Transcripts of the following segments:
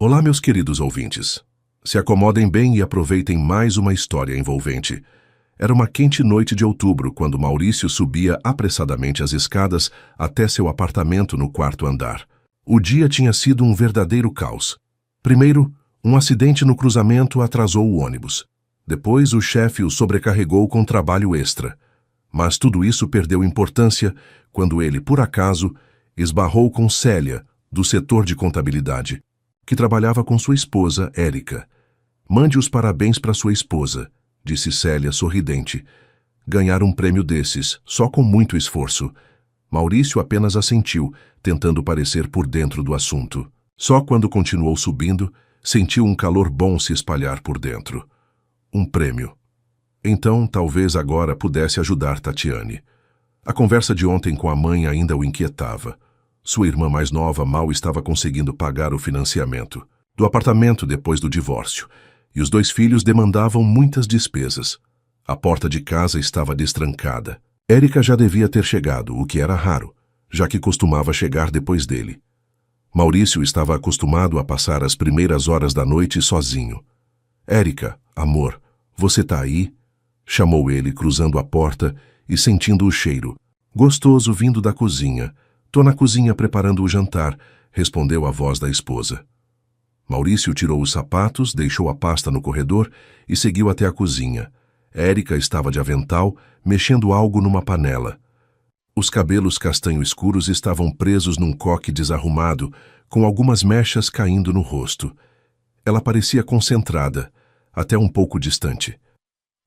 Olá, meus queridos ouvintes. Se acomodem bem e aproveitem mais uma história envolvente. Era uma quente noite de outubro quando Maurício subia apressadamente as escadas até seu apartamento no quarto andar. O dia tinha sido um verdadeiro caos. Primeiro, um acidente no cruzamento atrasou o ônibus. Depois, o chefe o sobrecarregou com trabalho extra. Mas tudo isso perdeu importância quando ele, por acaso, esbarrou com Célia, do setor de contabilidade, que trabalhava com sua esposa, Érica. Mande os parabéns para sua esposa, disse Célia sorridente. Ganhar um prêmio desses, só com muito esforço. Maurício apenas assentiu, tentando parecer por dentro do assunto. Só quando continuou subindo, sentiu um calor bom se espalhar por dentro. Um prêmio. Então, talvez agora pudesse ajudar Tatiane. A conversa de ontem com a mãe ainda o inquietava. Sua irmã mais nova mal estava conseguindo pagar o financiamento do apartamento depois do divórcio, e os dois filhos demandavam muitas despesas. A porta de casa estava destrancada. Érica já devia ter chegado, o que era raro, já que costumava chegar depois dele. Maurício estava acostumado a passar as primeiras horas da noite sozinho. Érica, amor, você tá aí? Chamou ele, cruzando a porta e sentindo o cheiro, gostoso vindo da cozinha. Tô na cozinha preparando o jantar, respondeu a voz da esposa. Maurício tirou os sapatos, deixou a pasta no corredor e seguiu até a cozinha. Érica estava de avental, mexendo algo numa panela. Os cabelos castanho escuros estavam presos num coque desarrumado, com algumas mechas caindo no rosto. Ela parecia concentrada, até um pouco distante.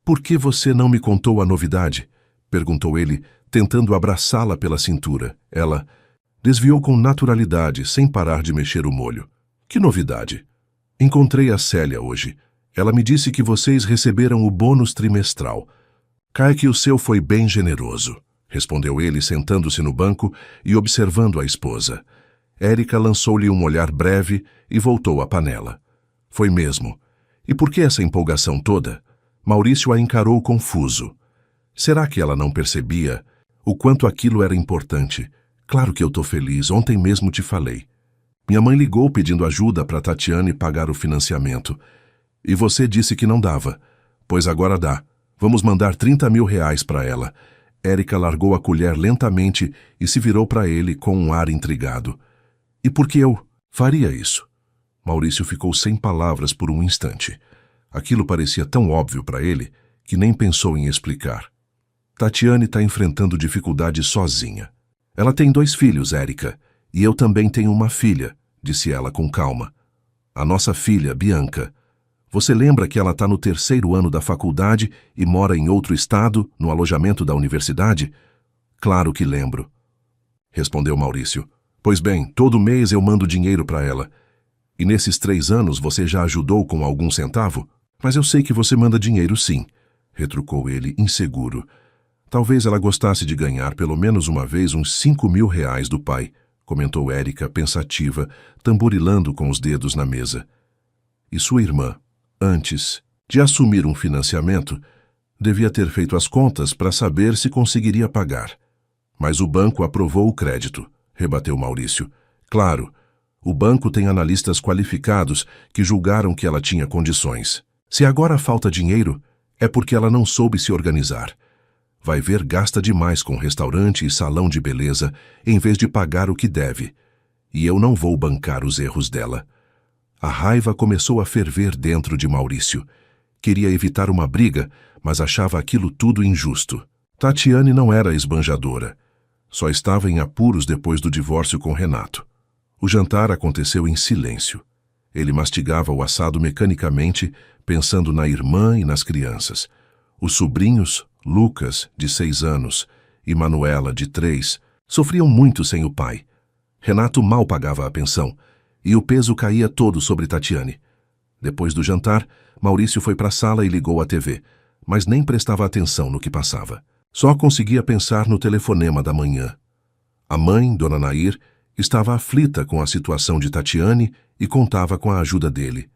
Por que você não me contou a novidade? Perguntou ele, tentando abraçá-la pela cintura. Ela desviou com naturalidade, sem parar de mexer o molho. Que novidade? Encontrei a Célia hoje. Ela me disse que vocês receberam o bônus trimestral. Cai que o seu foi bem generoso, respondeu ele, sentando-se no banco e observando a esposa. Érica lançou-lhe um olhar breve e voltou à panela. Foi mesmo. E por que essa empolgação toda? Maurício a encarou confuso. Será que ela não percebia o quanto aquilo era importante? Claro que eu tô feliz, ontem mesmo te falei. Minha mãe ligou pedindo ajuda para Tatiane pagar o financiamento. E você disse que não dava. Pois agora dá. Vamos mandar 30 mil reais para ela. Érica largou a colher lentamente e se virou para ele com um ar intrigado. E por que eu faria isso? Maurício ficou sem palavras por um instante. Aquilo parecia tão óbvio para ele que nem pensou em explicar. Tatiane está enfrentando dificuldades sozinha. Ela tem 2 filhos, Érica, e eu também tenho uma filha, disse ela com calma. A nossa filha, Bianca. Você lembra que ela está no 3º ano da faculdade e mora em outro estado, no alojamento da universidade? Claro que lembro, respondeu Maurício. Pois bem, todo mês eu mando dinheiro para ela. E nesses 3 anos você já ajudou com algum centavo? Mas eu sei que você manda dinheiro sim, retrucou ele, inseguro. Talvez ela gostasse de ganhar pelo menos uma vez uns 5 mil reais do pai, comentou Érica, pensativa, tamborilando com os dedos na mesa. E sua irmã, antes de assumir um financiamento, devia ter feito as contas para saber se conseguiria pagar. Mas o banco aprovou o crédito, rebateu Maurício. Claro, o banco tem analistas qualificados que julgaram que ela tinha condições. Se agora falta dinheiro, é porque ela não soube se organizar. Vai ver, gasta demais com restaurante e salão de beleza, em vez de pagar o que deve. E eu não vou bancar os erros dela. A raiva começou a ferver dentro de Maurício. Queria evitar uma briga, mas achava aquilo tudo injusto. Tatiane não era esbanjadora. Só estava em apuros depois do divórcio com Renato. O jantar aconteceu em silêncio. Ele mastigava o assado mecanicamente, pensando na irmã e nas crianças. Os sobrinhos, Lucas, de 6 anos, e Manuela, de 3, sofriam muito sem o pai. Renato mal pagava a pensão, e o peso caía todo sobre Tatiane. Depois do jantar, Maurício foi para a sala e ligou a TV, mas nem prestava atenção no que passava. Só conseguia pensar no telefonema da manhã. A mãe, Dona Nair, estava aflita com a situação de Tatiane e contava com a ajuda dele.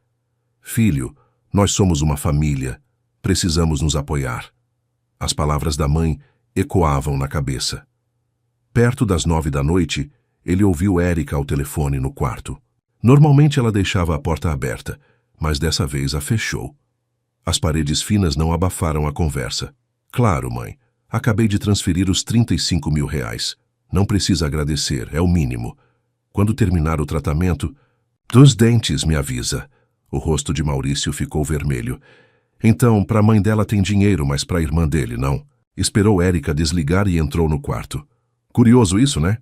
Filho, nós somos uma família. Precisamos nos apoiar. As palavras da mãe ecoavam na cabeça. Perto das 9 da noite, ele ouviu Érica ao telefone no quarto. Normalmente ela deixava a porta aberta, mas dessa vez a fechou. As paredes finas não abafaram a conversa. Claro, mãe. Acabei de transferir os 35 mil reais. Não precisa agradecer, é o mínimo. Quando terminar o tratamento, dos dentes, me avisa. O rosto de Maurício ficou vermelho. Então, para a mãe dela tem dinheiro, mas para a irmã dele, não. Esperou Érica desligar e entrou no quarto. Curioso isso, né?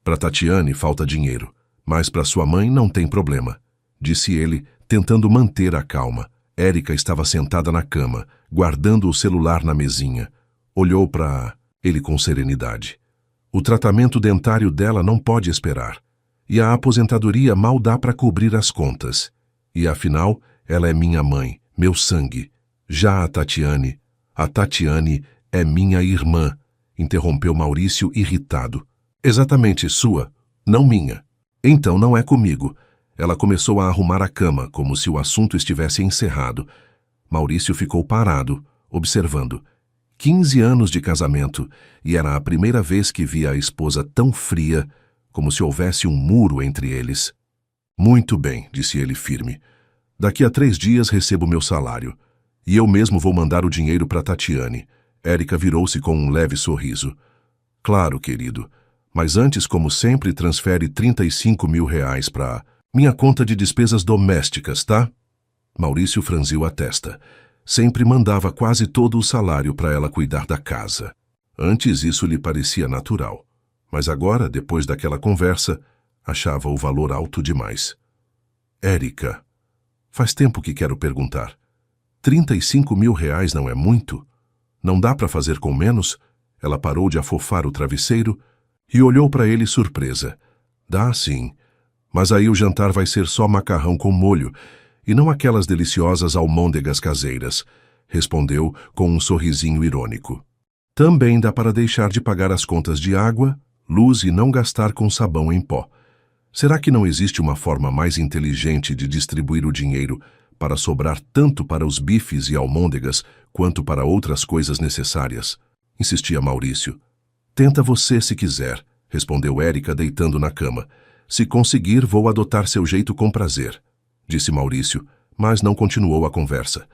Para Tatiane falta dinheiro, mas para sua mãe não tem problema, disse ele, tentando manter a calma. Érica estava sentada na cama, guardando o celular na mesinha. Olhou para ele com serenidade. O tratamento dentário dela não pode esperar. E a aposentadoria mal dá para cobrir as contas. E afinal, ela é minha mãe, meu sangue. Já a Tatiane é minha irmã, interrompeu Maurício irritado. Exatamente sua, não minha. Então não é comigo. Ela começou a arrumar a cama, como se o assunto estivesse encerrado. Maurício ficou parado, observando. 15 anos de casamento, e era a primeira vez que via a esposa tão fria, como se houvesse um muro entre eles. Muito bem, disse ele firme. Daqui a 3 dias recebo meu salário, e eu mesmo vou mandar o dinheiro para Tatiane. Érica virou-se com um leve sorriso. Claro, querido, mas antes, como sempre, transfere 35 mil reais para minha conta de despesas domésticas, tá? Maurício franziu a testa. Sempre mandava quase todo o salário para ela cuidar da casa. Antes isso lhe parecia natural, mas agora, depois daquela conversa, achava o valor alto demais. Érica, faz tempo que quero perguntar. 35 mil reais não é muito? Não dá para fazer com menos? Ela parou de afofar o travesseiro e olhou para ele surpresa. Dá sim, mas aí o jantar vai ser só macarrão com molho, e não aquelas deliciosas almôndegas caseiras, respondeu com um sorrisinho irônico. Também dá para deixar de pagar as contas de água, luz e não gastar com sabão em pó. Será que não existe uma forma mais inteligente de distribuir o dinheiro para sobrar tanto para os bifes e almôndegas quanto para outras coisas necessárias? Insistia Maurício. Tenta você se quiser, respondeu Érica deitando na cama. Se conseguir, vou adotar seu jeito com prazer, disse Maurício, mas não continuou a conversa.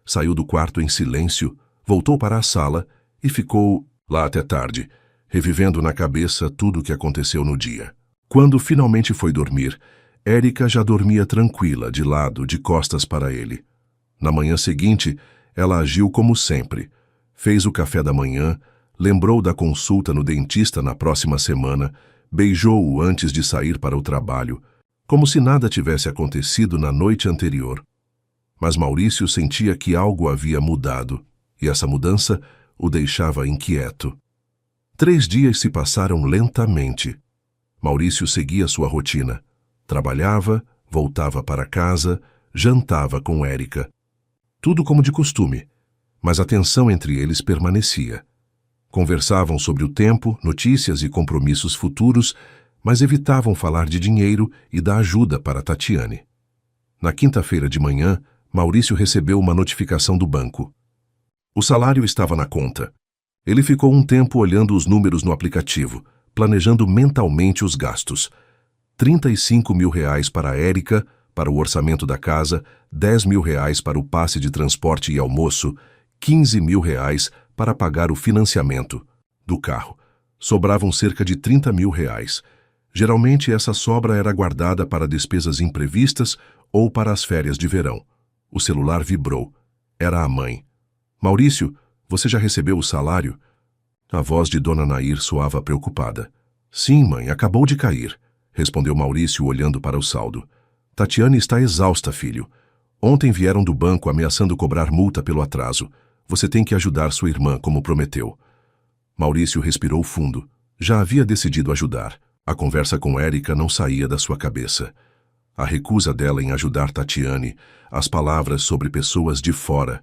Saiu do quarto em silêncio, voltou para a sala e ficou lá até tarde, revivendo na cabeça tudo o que aconteceu no dia. Quando finalmente foi dormir, Érica já dormia tranquila, de lado, de costas para ele. Na manhã seguinte, ela agiu como sempre. Fez o café da manhã, lembrou da consulta no dentista na próxima semana, beijou-o antes de sair para o trabalho, como se nada tivesse acontecido na noite anterior. Mas Maurício sentia que algo havia mudado, e essa mudança o deixava inquieto. 3 dias se passaram lentamente. Maurício seguia sua rotina. Trabalhava, voltava para casa, jantava com Érica. Tudo como de costume, mas a tensão entre eles permanecia. Conversavam sobre o tempo, notícias e compromissos futuros, mas evitavam falar de dinheiro e da ajuda para Tatiane. Na quinta-feira de manhã, Maurício recebeu uma notificação do banco. O salário estava na conta. Ele ficou um tempo olhando os números no aplicativo, planejando mentalmente os gastos. 35 mil reais para a Érica, para o orçamento da casa, 10 mil reais para o passe de transporte e almoço, 15 mil reais para pagar o financiamento do carro. Sobravam cerca de 30 mil reais. Geralmente essa sobra era guardada para despesas imprevistas ou para as férias de verão. O celular vibrou. Era a mãe. Maurício, você já recebeu o salário? A voz de Dona Nair soava preocupada. Sim, mãe, acabou de cair, respondeu Maurício olhando para o saldo. Tatiane está exausta, filho. Ontem vieram do banco ameaçando cobrar multa pelo atraso. Você tem que ajudar sua irmã, como prometeu. Maurício respirou fundo. Já havia decidido ajudar. A conversa com Érica não saía da sua cabeça. A recusa dela em ajudar Tatiane, as palavras sobre pessoas de fora.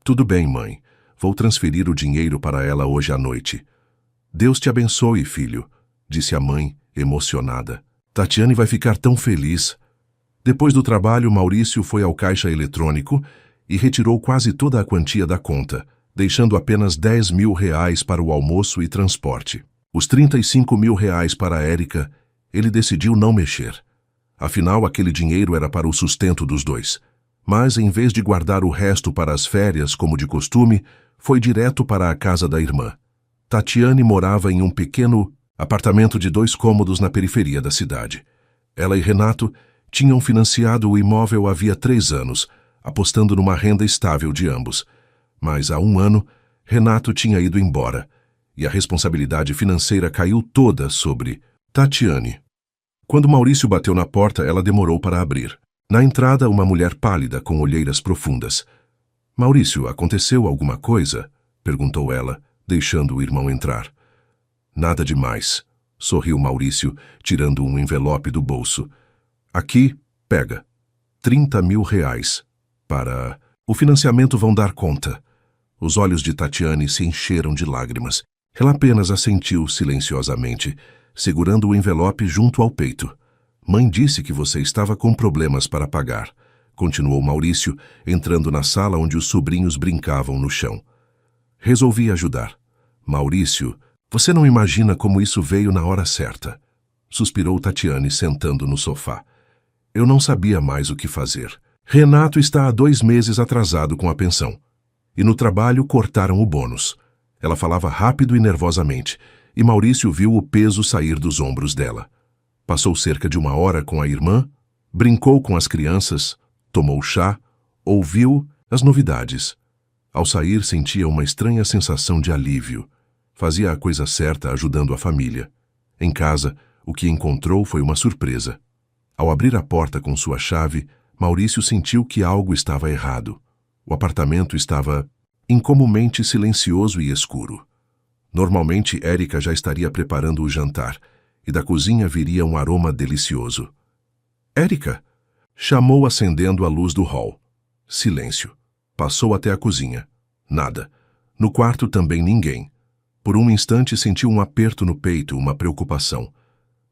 Tudo bem, mãe. Vou transferir o dinheiro para ela hoje à noite. Deus te abençoe, filho, disse a mãe, emocionada. Tatiane vai ficar tão feliz. Depois do trabalho, Maurício foi ao caixa eletrônico e retirou quase toda a quantia da conta, deixando apenas 10 mil reais para o almoço e transporte. Os 35 mil reais para a Érica, ele decidiu não mexer. Afinal, aquele dinheiro era para o sustento dos dois. Mas, em vez de guardar o resto para as férias, como de costume, foi direto para a casa da irmã. Tatiane morava em um pequeno apartamento de 2 cômodos na periferia da cidade. Ela e Renato tinham financiado o imóvel havia 3 anos, apostando numa renda estável de ambos. Mas há 1 ano, Renato tinha ido embora, e a responsabilidade financeira caiu toda sobre Tatiane. Quando Maurício bateu na porta, ela demorou para abrir. Na entrada, uma mulher pálida com olheiras profundas. "Maurício, aconteceu alguma coisa?" perguntou ela, deixando o irmão entrar. "Nada demais", sorriu Maurício, tirando um envelope do bolso. "Aqui, pega. 30 mil reais. Para o financiamento vão dar conta." Os olhos de Tatiane se encheram de lágrimas. Ela apenas assentiu silenciosamente, segurando o envelope junto ao peito. "Mãe disse que você estava com problemas para pagar", continuou Maurício, entrando na sala onde os sobrinhos brincavam no chão. "Resolvi ajudar." "Maurício, você não imagina como isso veio na hora certa", suspirou Tatiane, sentando no sofá. "Eu não sabia mais o que fazer. Renato está há 2 meses atrasado com a pensão. E no trabalho cortaram o bônus." Ela falava rápido e nervosamente, e Maurício viu o peso sair dos ombros dela. Passou cerca de 1 hora com a irmã, brincou com as crianças, tomou chá, ouviu as novidades. Ao sair, sentia uma estranha sensação de alívio. Fazia a coisa certa ajudando a família. Em casa, o que encontrou foi uma surpresa. Ao abrir a porta com sua chave, Maurício sentiu que algo estava errado. O apartamento estava incomumente silencioso e escuro. Normalmente, Érica já estaria preparando o jantar, e da cozinha viria um aroma delicioso. "Érica!" chamou, acendendo a luz do hall. Silêncio. Passou até a cozinha. Nada. No quarto também ninguém. Por um instante sentiu um aperto no peito, uma preocupação.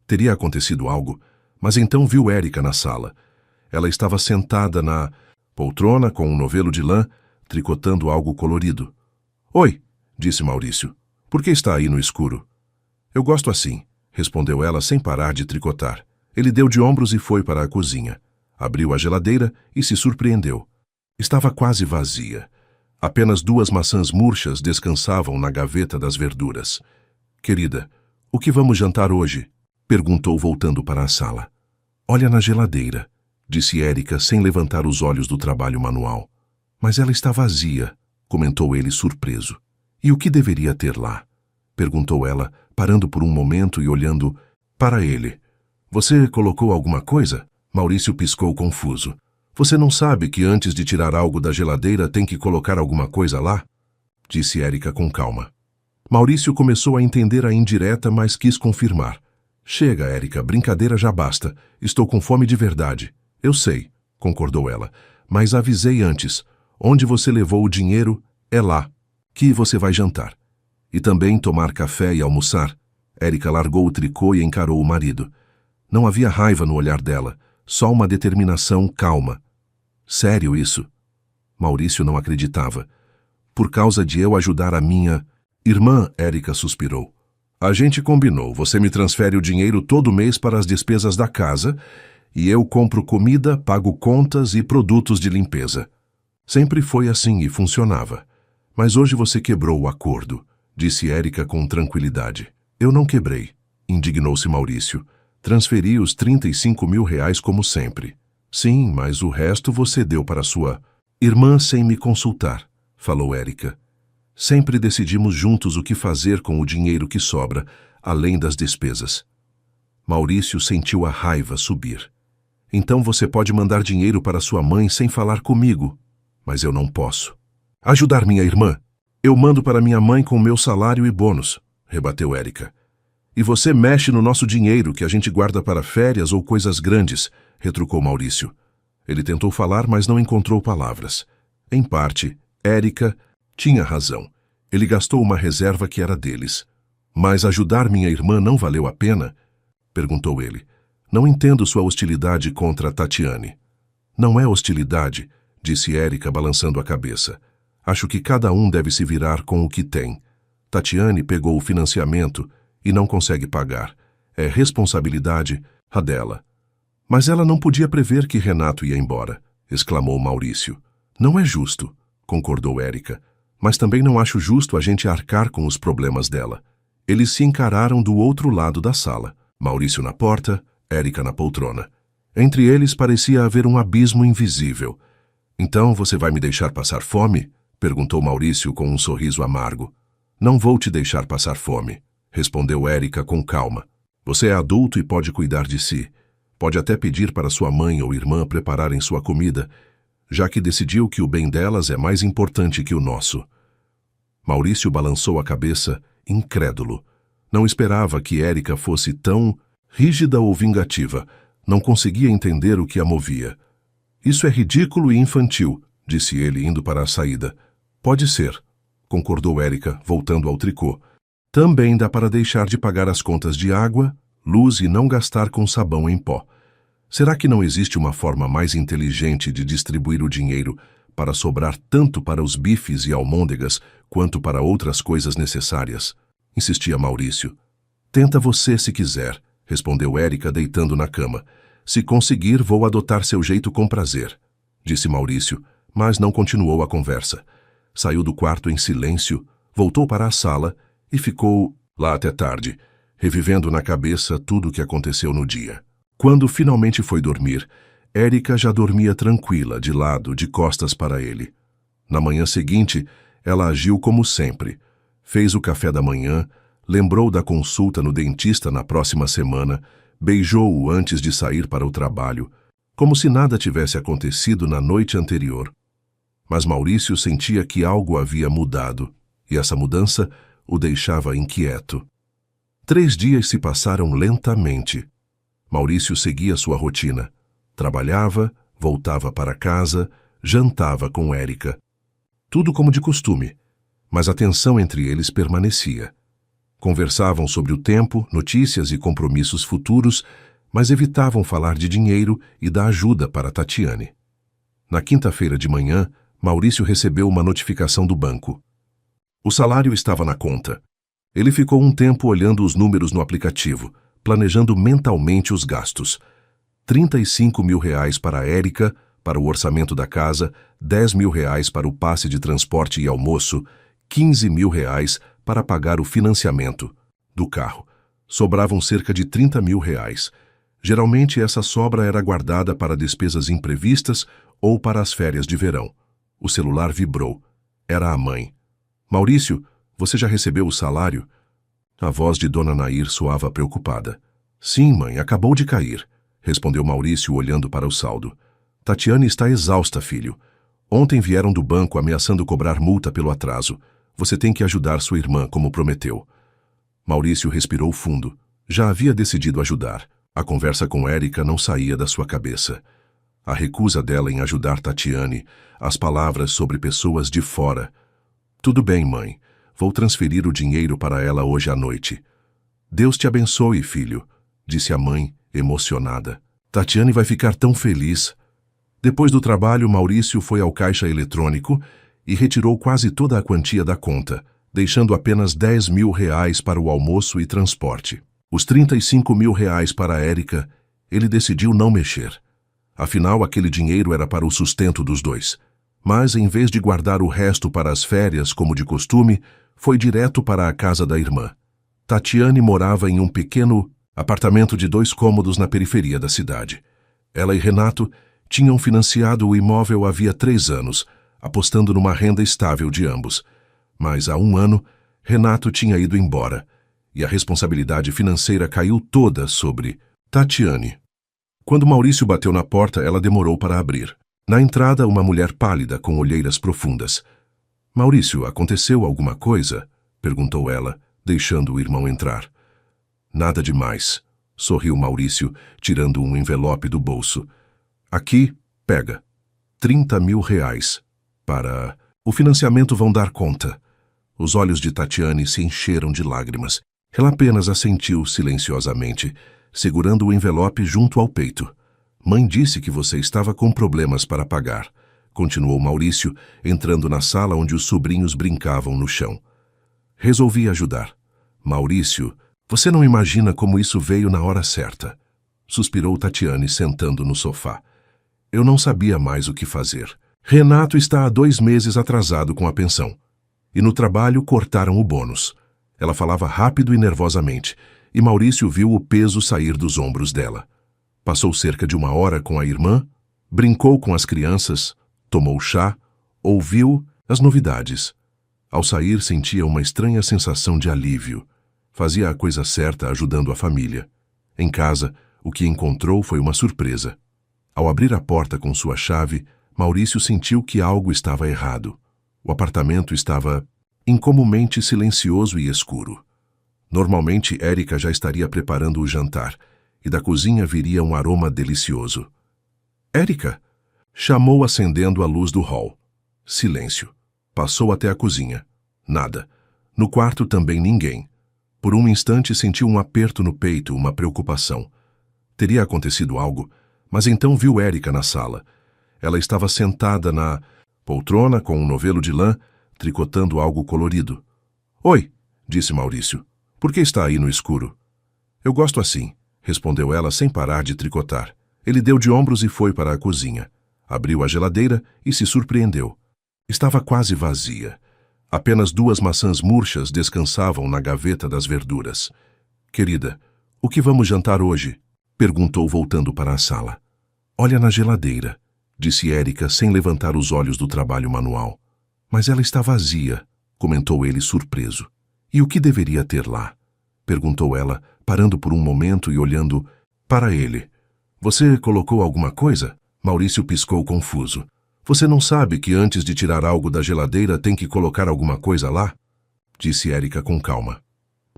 Teria acontecido algo, mas então viu Érica na sala. Ela estava sentada na poltrona com um novelo de lã, tricotando algo colorido. "Oi", disse Maurício. "Por que está aí no escuro?" "Eu gosto assim", respondeu ela sem parar de tricotar. Ele deu de ombros e foi para a cozinha. Abriu a geladeira e se surpreendeu. Estava quase vazia. Apenas 2 maçãs murchas descansavam na gaveta das verduras. "Querida, o que vamos jantar hoje?" perguntou, voltando para a sala. "Olha na geladeira", disse Érica sem levantar os olhos do trabalho manual. "Mas ela está vazia", comentou ele surpreso. "E o que deveria ter lá?" perguntou ela, parando por um momento e olhando para ele. "Você colocou alguma coisa?" Maurício piscou confuso. "Você não sabe que antes de tirar algo da geladeira tem que colocar alguma coisa lá?" disse Érica com calma. Maurício começou a entender a indireta, mas quis confirmar. "Chega, Érica, brincadeira já basta. Estou com fome de verdade." "Eu sei", concordou ela, "mas avisei antes. Onde você levou o dinheiro é lá que você vai jantar. E também tomar café e almoçar." Érica largou o tricô e encarou o marido. Não havia raiva no olhar dela, só uma determinação calma. "Sério isso?" Maurício não acreditava. "Por causa de eu ajudar a minha irmã", Érica suspirou. "A gente combinou, você me transfere o dinheiro todo mês para as despesas da casa e eu compro comida, pago contas e produtos de limpeza. Sempre foi assim e funcionava. Mas hoje você quebrou o acordo", disse Érica com tranquilidade. "Eu não quebrei", indignou-se Maurício. "Transferi os 35 mil reais como sempre." "Sim, mas o resto você deu para sua irmã sem me consultar", falou Érica. "Sempre decidimos juntos o que fazer com o dinheiro que sobra, além das despesas." Maurício sentiu a raiva subir. "Então você pode mandar dinheiro para sua mãe sem falar comigo." "Mas eu não posso." "Ajudar minha irmã? Eu mando para minha mãe com meu salário e bônus", rebateu Érica. "E você mexe no nosso dinheiro que a gente guarda para férias ou coisas grandes", retrucou Maurício. Ele tentou falar, mas não encontrou palavras. Em parte, Érica tinha razão. Ele gastou uma reserva que era deles. "Mas ajudar minha irmã não valeu a pena?" perguntou ele. "Não entendo sua hostilidade contra Tatiane." "Não é hostilidade", disse Érica, balançando a cabeça. "Acho que cada um deve se virar com o que tem. Tatiane pegou o financiamento e não consegue pagar. É responsabilidade a dela." Mas ela não podia prever que Renato ia embora, exclamou Maurício. Não é justo, concordou Érica, mas também não acho justo a gente arcar com os problemas dela. Eles se encararam do outro lado da sala, Maurício na porta, Érica na poltrona. Entre eles parecia haver um abismo invisível. Então você vai me deixar passar fome? Perguntou Maurício com um sorriso amargo. Não vou te deixar passar fome, respondeu Érica com calma. Você é adulto e pode cuidar de si. Pode até pedir para sua mãe ou irmã prepararem sua comida, já que decidiu que o bem delas é mais importante que o nosso. Maurício balançou a cabeça, incrédulo. Não esperava que Érica fosse tão rígida ou vingativa. Não conseguia entender o que a movia. Isso é ridículo e infantil, disse ele indo para a saída. Pode ser, concordou Érica, voltando ao tricô. Também dá para deixar de pagar as contas de água, luz e não gastar com sabão em pó. Será que não existe uma forma mais inteligente de distribuir o dinheiro para sobrar tanto para os bifes e almôndegas quanto para outras coisas necessárias? Insistia Maurício. Tenta você se quiser, respondeu Érica deitando na cama. Se conseguir, vou adotar seu jeito com prazer, disse Maurício, mas não continuou a conversa. Saiu do quarto em silêncio, voltou para a sala e ficou lá até tarde, revivendo na cabeça tudo o que aconteceu no dia. Quando finalmente foi dormir, Érica já dormia tranquila, de lado, de costas para ele. Na manhã seguinte, ela agiu como sempre. Fez o café da manhã, lembrou da consulta no dentista na próxima semana, beijou-o antes de sair para o trabalho, como se nada tivesse acontecido na noite anterior. Mas Maurício sentia que algo havia mudado, e essa mudança o deixava inquieto. 3 dias se passaram lentamente. Maurício seguia sua rotina. Trabalhava, voltava para casa, jantava com Érica. Tudo como de costume, mas a tensão entre eles permanecia. Conversavam sobre o tempo, notícias e compromissos futuros, mas evitavam falar de dinheiro e da ajuda para Tatiane. Na quinta-feira de manhã, Maurício recebeu uma notificação do banco. O salário estava na conta. Ele ficou um tempo olhando os números no aplicativo, planejando mentalmente os gastos. R$ 35.000 para a Érica, para o orçamento da casa, R$ 10.000 para o passe de transporte e almoço, R$ 15.000 para pagar o financiamento do carro. Sobravam cerca de R$ 30.000. Geralmente essa sobra era guardada para despesas imprevistas ou para as férias de verão. O celular vibrou. Era a mãe. Maurício, você já recebeu o salário? A voz de Dona Nair soava preocupada. Sim, mãe, acabou de cair, respondeu Maurício olhando para o saldo. Tatiane está exausta, filho. Ontem vieram do banco ameaçando cobrar multa pelo atraso. Você tem que ajudar sua irmã, como prometeu. Maurício respirou fundo. Já havia decidido ajudar. A conversa com Érica não saía da sua cabeça. A recusa dela em ajudar Tatiane, as palavras sobre pessoas de fora. Tudo bem, mãe. Vou transferir o dinheiro para ela hoje à noite. Deus te abençoe, filho, disse a mãe, emocionada. Tatiane vai ficar tão feliz. Depois do trabalho, Maurício foi ao caixa eletrônico e retirou quase toda a quantia da conta, deixando apenas R$ 10.000 para o almoço e transporte. Os R$ 35.000 para a Érica, ele decidiu não mexer. Afinal, aquele dinheiro era para o sustento dos dois. Mas, em vez de guardar o resto para as férias, como de costume, foi direto para a casa da irmã. Tatiane morava em um pequeno apartamento de 2 cômodos na periferia da cidade. Ela e Renato tinham financiado o imóvel havia 3 anos, apostando numa renda estável de ambos. Mas há 1 ano, Renato tinha ido embora, e a responsabilidade financeira caiu toda sobre Tatiane. Quando Maurício bateu na porta, ela demorou para abrir. Na entrada, uma mulher pálida, com olheiras profundas. — Maurício, aconteceu alguma coisa? Perguntou ela, deixando o irmão entrar. — Nada demais, sorriu Maurício, tirando um envelope do bolso. — Aqui, pega. R$ 30.000. Para o financiamento vão dar conta. Os olhos de Tatiane se encheram de lágrimas. Ela apenas assentiu silenciosamente, segurando o envelope junto ao peito. Mãe disse que você estava com problemas para pagar, continuou Maurício, entrando na sala onde os sobrinhos brincavam no chão. Resolvi ajudar. Maurício, você não imagina como isso veio na hora certa. suspirou Tatiane sentando no sofá. Eu não sabia mais o que fazer. Renato está há 2 meses atrasado com a pensão. E no trabalho cortaram o bônus. Ela falava rápido e nervosamente, e Maurício viu o peso sair dos ombros dela. Passou cerca de 1 hora com a irmã, brincou com as crianças, tomou chá, ouviu as novidades. Ao sair, sentia uma estranha sensação de alívio. Fazia a coisa certa ajudando a família. Em casa, o que encontrou foi uma surpresa. Ao abrir a porta com sua chave, Maurício sentiu que algo estava errado. O apartamento estava incomumente silencioso e escuro. Normalmente, Érica já estaria preparando o jantar, e da cozinha viria um aroma delicioso. Érica! Chamou acendendo a luz do hall. Silêncio. Passou até a cozinha. Nada. No quarto também ninguém. Por um instante sentiu um aperto no peito, uma preocupação. Teria acontecido algo, mas então viu Érica na sala. Ela estava sentada na poltrona com um novelo de lã, tricotando algo colorido. Oi, disse Maurício. Por que está aí no escuro? Eu gosto assim, respondeu ela sem parar de tricotar. Ele deu de ombros e foi para a cozinha. Abriu a geladeira e se surpreendeu. Estava quase vazia. Apenas 2 maçãs murchas descansavam na gaveta das verduras. Querida, o que vamos jantar hoje? Perguntou voltando para a sala. Olha na geladeira, disse Érica sem levantar os olhos do trabalho manual. Mas ela está vazia, comentou ele surpreso. E o que deveria ter lá? Perguntou ela, parando por um momento e olhando para ele. Você colocou alguma coisa? Maurício piscou confuso. Você não sabe que antes de tirar algo da geladeira tem que colocar alguma coisa lá? Disse Érica com calma.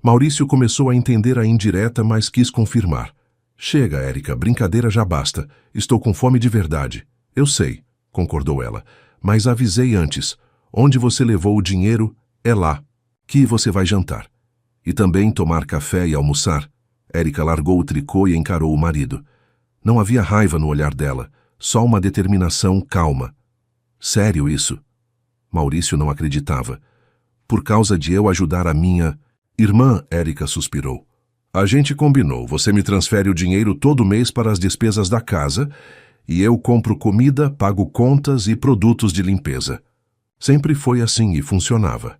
Maurício começou a entender a indireta, mas quis confirmar. Chega, Érica, brincadeira já basta. Estou com fome de verdade. Eu sei, concordou ela, mas avisei antes. Onde você levou o dinheiro é lá. Que você vai jantar. E também tomar café e almoçar. Érica largou o tricô e encarou o marido. Não havia raiva no olhar dela, só uma determinação calma. Sério isso? Maurício não acreditava. Por causa de eu ajudar a minha irmã, Érica suspirou. A gente combinou, você me transfere o dinheiro todo mês para as despesas da casa e eu compro comida, pago contas e produtos de limpeza. Sempre foi assim e funcionava.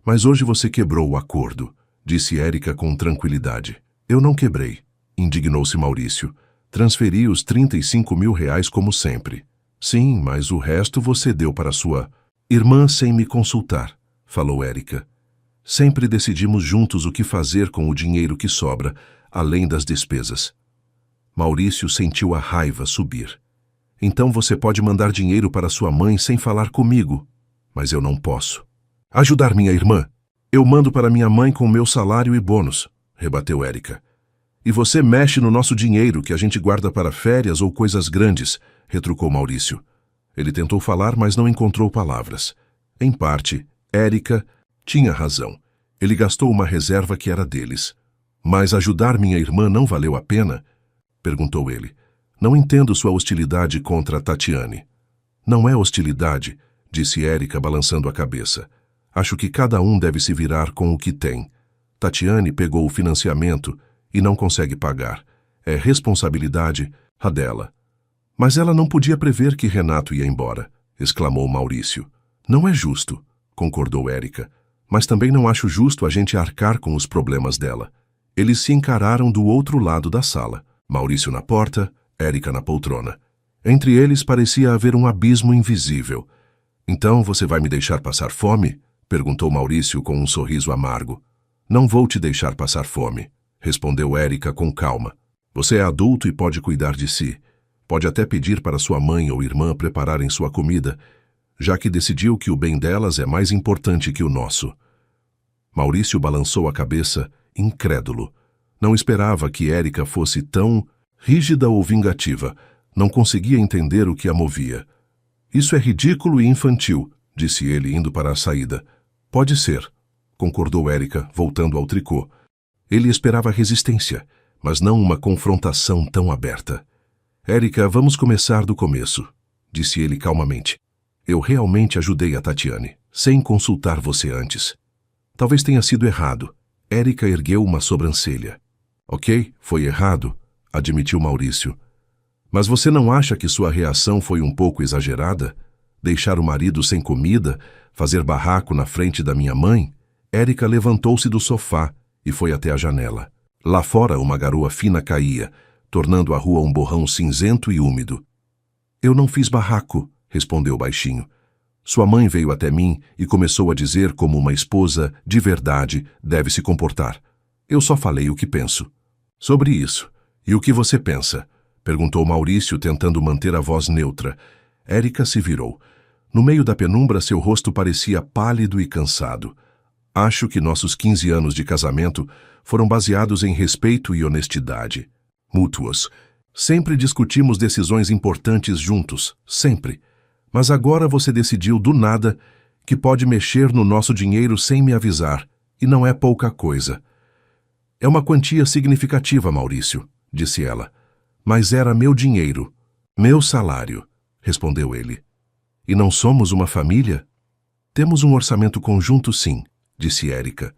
Mas hoje você quebrou o acordo, disse Érica com tranquilidade. Eu não quebrei, indignou-se Maurício. Transferi os 35 mil reais como sempre. Sim, mas o resto você deu para sua irmã sem me consultar, falou Érica. Sempre decidimos juntos o que fazer com o dinheiro que sobra, além das despesas. Maurício sentiu a raiva subir. Então você pode mandar dinheiro para sua mãe sem falar comigo, mas eu não posso. Ajudar minha irmã? Eu mando para minha mãe com meu salário e bônus, rebateu Érica. E você mexe no nosso dinheiro que a gente guarda para férias ou coisas grandes, retrucou Maurício. Ele tentou falar, mas não encontrou palavras. Em parte, Érica tinha razão. Ele gastou uma reserva que era deles. Mas ajudar minha irmã não valeu a pena? Perguntou ele. Não entendo sua hostilidade contra Tatiane. Não é hostilidade, disse Érica balançando a cabeça. Acho que cada um deve se virar com o que tem. Tatiane pegou o financiamento e não consegue pagar. É responsabilidade a dela. Mas ela não podia prever que Renato ia embora, exclamou Maurício. Não é justo, concordou Érica. Mas também não acho justo a gente arcar com os problemas dela. Eles se encararam do outro lado da sala. Maurício na porta, Érica na poltrona. Entre eles parecia haver um abismo invisível. Então você vai me deixar passar fome? Perguntou Maurício com um sorriso amargo. Não vou te deixar passar fome, respondeu Érica com calma. Você é adulto e pode cuidar de si. Pode até pedir para sua mãe ou irmã prepararem sua comida, já que decidiu que o bem delas é mais importante que o nosso. Maurício balançou a cabeça, incrédulo. Não esperava que Érica fosse tão rígida ou vingativa. Não conseguia entender o que a movia. Isso é ridículo e infantil, disse ele indo para a saída. Pode ser, concordou Érica, voltando ao tricô. Ele esperava resistência, mas não uma confrontação tão aberta. Érica, vamos começar do começo, disse ele calmamente. Eu realmente ajudei a Tatiane, sem consultar você antes. Talvez tenha sido errado. Érica ergueu uma sobrancelha. Ok, foi errado. admitiu Maurício. Mas você não acha que sua reação foi um pouco exagerada? Deixar o marido sem comida, fazer barraco na frente da minha mãe? Érica levantou-se do sofá e foi até a janela. Lá fora, uma garoa fina caía, tornando a rua um borrão cinzento e úmido. Eu não fiz barraco, respondeu baixinho. Sua mãe veio até mim e começou a dizer como uma esposa, de verdade, deve se comportar. Eu só falei o que penso. Sobre isso. E o que você pensa? Perguntou Maurício, tentando manter a voz neutra. Érica se virou. No meio da penumbra, seu rosto parecia pálido e cansado. Acho que nossos 15 anos de casamento foram baseados em respeito e honestidade. Mútuos. Sempre discutimos decisões importantes juntos, sempre. Mas agora você decidiu do nada que pode mexer no nosso dinheiro sem me avisar, e não é pouca coisa. É uma quantia significativa, Maurício, disse ela. Mas era meu dinheiro, meu salário, respondeu ele. E não somos uma família? Temos um orçamento conjunto, sim, disse Érica.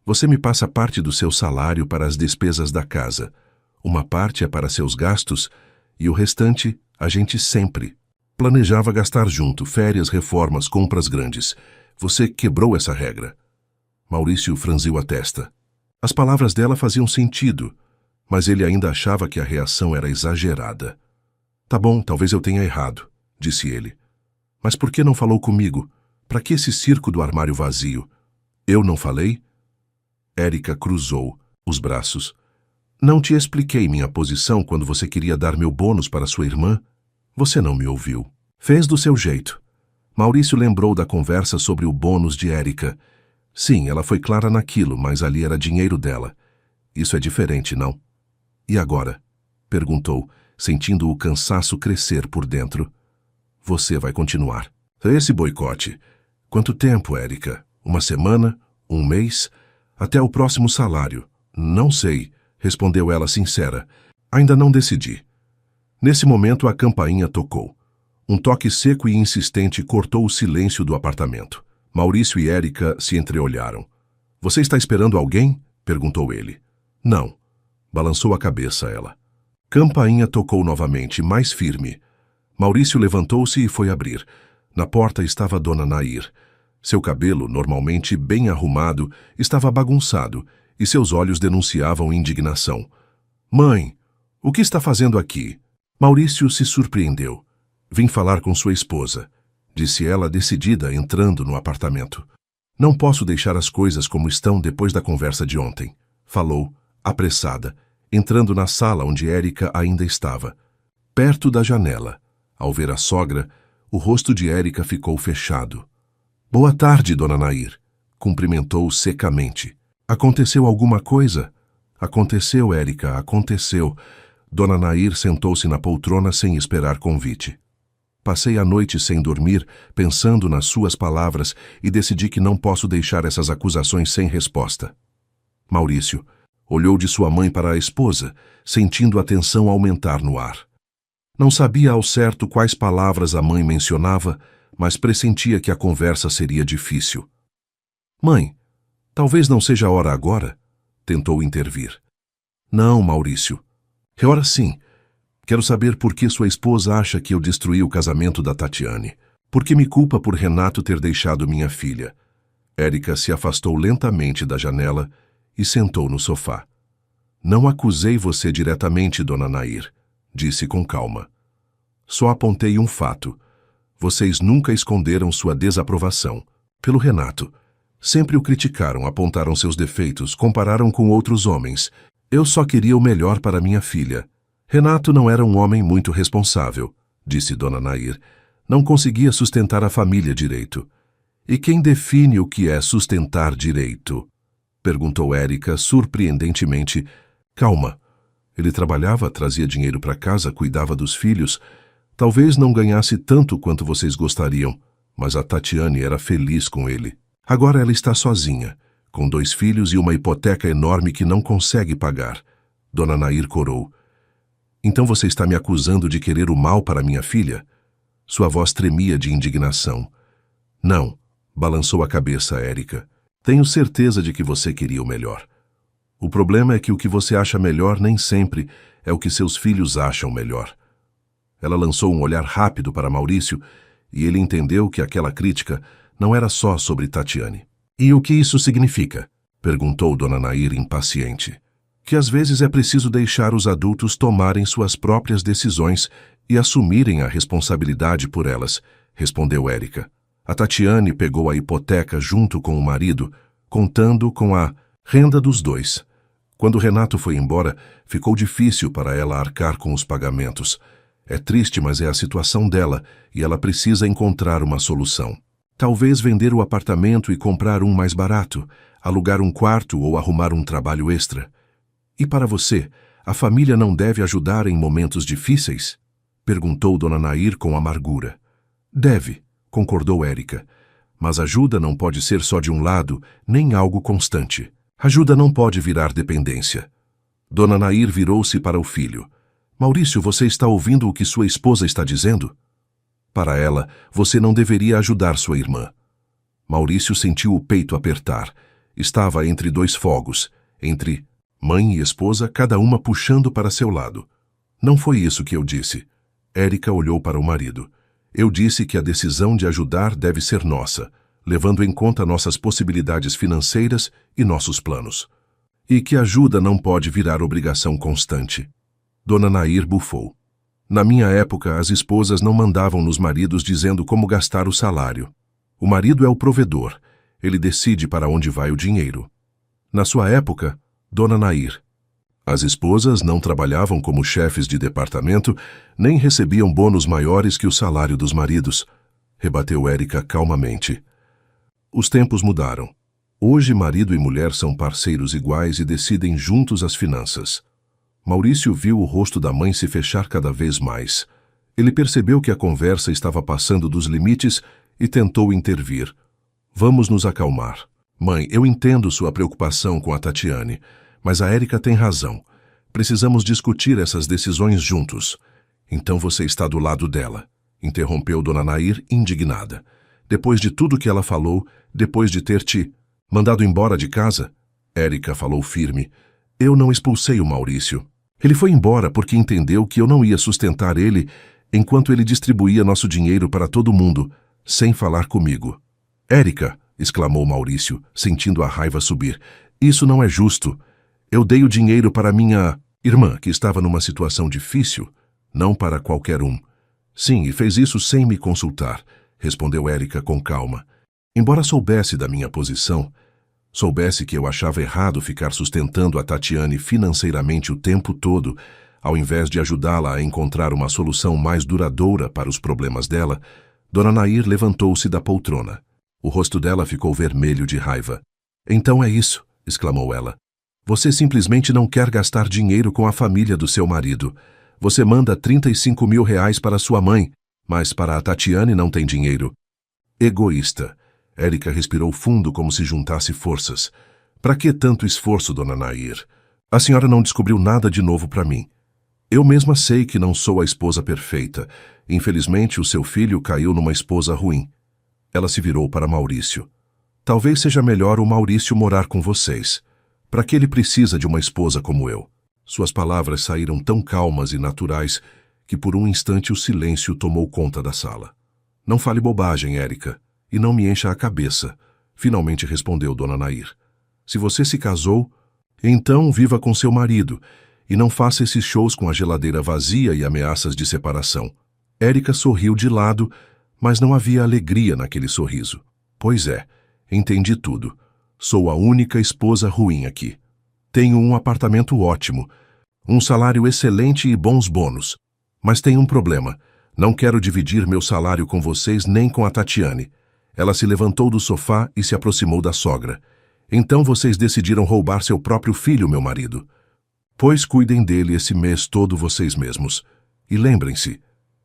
Você me passa parte do seu salário para as despesas da casa. Uma parte é para seus gastos e o restante a gente sempre. Planejava gastar junto, férias, reformas, compras grandes. Você quebrou essa regra. Maurício franziu a testa. As palavras dela faziam sentido, mas ele ainda achava que a reação era exagerada. Tá bom, talvez eu tenha errado, disse ele. Mas por que não falou comigo? Para que esse circo do armário vazio? Eu não falei? Érica cruzou os braços. Não te expliquei minha posição quando você queria dar meu bônus para sua irmã? Você não me ouviu. Fez do seu jeito. Maurício lembrou da conversa sobre o bônus de Érica. Sim, ela foi clara naquilo, mas ali era dinheiro dela. Isso é diferente, não? E agora? Perguntou, sentindo o cansaço crescer por dentro. Você vai continuar. Esse boicote. Quanto tempo, Érica? Uma semana? Um mês? Até o próximo salário? Não sei, respondeu ela sincera. Ainda não decidi. Nesse momento a campainha tocou. Um toque seco e insistente cortou o silêncio do apartamento. Maurício e Érica se entreolharam. Você está esperando alguém? Perguntou ele. Não. Balançou a cabeça ela. Campainha tocou novamente, mais firme. Maurício levantou-se e foi abrir. Na porta estava Dona Nair. Seu cabelo, normalmente bem arrumado, estava bagunçado e seus olhos denunciavam indignação. Mãe, o que está fazendo aqui? Maurício se surpreendeu. Vim falar com sua esposa, disse ela decidida, entrando no apartamento. Não posso deixar as coisas como estão depois da conversa de ontem, falou, apressada, entrando na sala onde Érica ainda estava. Perto da janela, ao ver a sogra, o rosto de Érica ficou fechado. Boa tarde, Dona Nair, cumprimentou secamente. Aconteceu alguma coisa? Aconteceu, Érica, aconteceu. Dona Nair sentou-se na poltrona sem esperar convite. Passei a noite sem dormir, pensando nas suas palavras e decidi que não posso deixar essas acusações sem resposta. Maurício olhou de sua mãe para a esposa, sentindo a tensão aumentar no ar. Não sabia ao certo quais palavras a mãe mencionava, mas pressentia que a conversa seria difícil. Mãe, talvez não seja a hora agora? Tentou intervir. Não, Maurício. É hora sim. Quero saber por que sua esposa acha que eu destruí o casamento da Tatiane. Por que me culpa por Renato ter deixado minha filha? Érica se afastou lentamente da janela e sentou no sofá. Não acusei você diretamente, Dona Nair, disse com calma. Só apontei um fato. Vocês nunca esconderam sua desaprovação. Pelo Renato. Sempre o criticaram, apontaram seus defeitos, compararam com outros homens. Eu só queria o melhor para minha filha. Renato não era um homem muito responsável, disse Dona Nair. Não conseguia sustentar a família direito. E quem define o que é sustentar direito? Perguntou Érica surpreendentemente. Calma. Ele trabalhava, trazia dinheiro para casa, cuidava dos filhos. Talvez não ganhasse tanto quanto vocês gostariam, mas a Tatiane era feliz com ele. Agora ela está sozinha, com 2 filhos e uma hipoteca enorme que não consegue pagar. Dona Nair corou. Então você está me acusando de querer o mal para minha filha? Sua voz tremia de indignação. Não, balançou a cabeça Érica. Tenho certeza de que você queria o melhor. O problema é que o que você acha melhor nem sempre é o que seus filhos acham melhor. Ela lançou um olhar rápido para Maurício e ele entendeu que aquela crítica não era só sobre Tatiane. E o que isso significa? Perguntou Dona Nair impaciente. Que às vezes é preciso deixar os adultos tomarem suas próprias decisões e assumirem a responsabilidade por elas, respondeu Érica. A Tatiane pegou a hipoteca junto com o marido, contando com a renda dos dois. Quando Renato foi embora, ficou difícil para ela arcar com os pagamentos. É triste, mas é a situação dela e ela precisa encontrar uma solução. Talvez vender o apartamento e comprar um mais barato, alugar um quarto ou arrumar um trabalho extra. E para você, a família não deve ajudar em momentos difíceis? Perguntou Dona Nair com amargura. Deve, concordou Érica. Mas ajuda não pode ser só de um lado, nem algo constante. Ajuda não pode virar dependência. Dona Nair virou-se para o filho. Maurício, você está ouvindo o que sua esposa está dizendo? Para ela, você não deveria ajudar sua irmã. Maurício sentiu o peito apertar. Estava entre dois fogos, entre mãe e esposa, cada uma puxando para seu lado. Não foi isso que eu disse. Érica olhou para o marido. Eu disse que a decisão de ajudar deve ser nossa, levando em conta nossas possibilidades financeiras e nossos planos. E que ajuda não pode virar obrigação constante. Dona Nair bufou. Na minha época, as esposas não mandavam nos maridos dizendo como gastar o salário. O marido é o provedor. Ele decide para onde vai o dinheiro. Na sua época, Dona Nair, as esposas não trabalhavam como chefes de departamento, nem recebiam bônus maiores que o salário dos maridos, rebateu Érica calmamente. Os tempos mudaram. Hoje, marido e mulher são parceiros iguais e decidem juntos as finanças. Maurício viu o rosto da mãe se fechar cada vez mais. Ele percebeu que a conversa estava passando dos limites e tentou intervir. Vamos nos acalmar. Mãe, eu entendo sua preocupação com a Tatiane, mas a Érica tem razão. Precisamos discutir essas decisões juntos. Então você está do lado dela, interrompeu Dona Nair indignada. Depois de tudo que ela falou, depois de ter te mandado embora de casa, Érica falou firme. Eu não expulsei o Maurício. Ele foi embora porque entendeu que eu não ia sustentar ele enquanto ele distribuía nosso dinheiro para todo mundo, sem falar comigo. Érica, exclamou Maurício, sentindo a raiva subir, isso não é justo. Eu dei o dinheiro para minha irmã, que estava numa situação difícil, não para qualquer um. Sim, e fez isso sem me consultar, respondeu Érica com calma. Embora soubesse da minha posição, soubesse que eu achava errado ficar sustentando a Tatiane financeiramente o tempo todo, ao invés de ajudá-la a encontrar uma solução mais duradoura para os problemas dela, Dona Nair levantou-se da poltrona. O rosto dela ficou vermelho de raiva. Então é isso, exclamou ela. Você simplesmente não quer gastar dinheiro com a família do seu marido. Você manda 35 mil reais para sua mãe, mas para a Tatiane não tem dinheiro. Egoísta. Érica respirou fundo como se juntasse forças. Para que tanto esforço, Dona Nair? A senhora não descobriu nada de novo para mim. Eu mesma sei que não sou a esposa perfeita. Infelizmente, o seu filho caiu numa esposa ruim. Ela se virou para Maurício. Talvez seja melhor o Maurício morar com vocês. Para que ele precisa de uma esposa como eu? Suas palavras saíram tão calmas e naturais que por um instante o silêncio tomou conta da sala. Não fale bobagem, Érica, e não me encha a cabeça, finalmente respondeu Dona Nair. Se você se casou, então viva com seu marido e não faça esses shows com a geladeira vazia e ameaças de separação. Érica sorriu de lado, mas não havia alegria naquele sorriso. Pois é, entendi tudo. Sou a única esposa ruim aqui. Tenho um apartamento ótimo, um salário excelente e bons bônus. Mas tenho um problema. Não quero dividir meu salário com vocês nem com a Tatiane. Ela se levantou do sofá e se aproximou da sogra. Então vocês decidiram roubar seu próprio filho, meu marido. Pois cuidem dele esse mês todo vocês mesmos. E lembrem-se,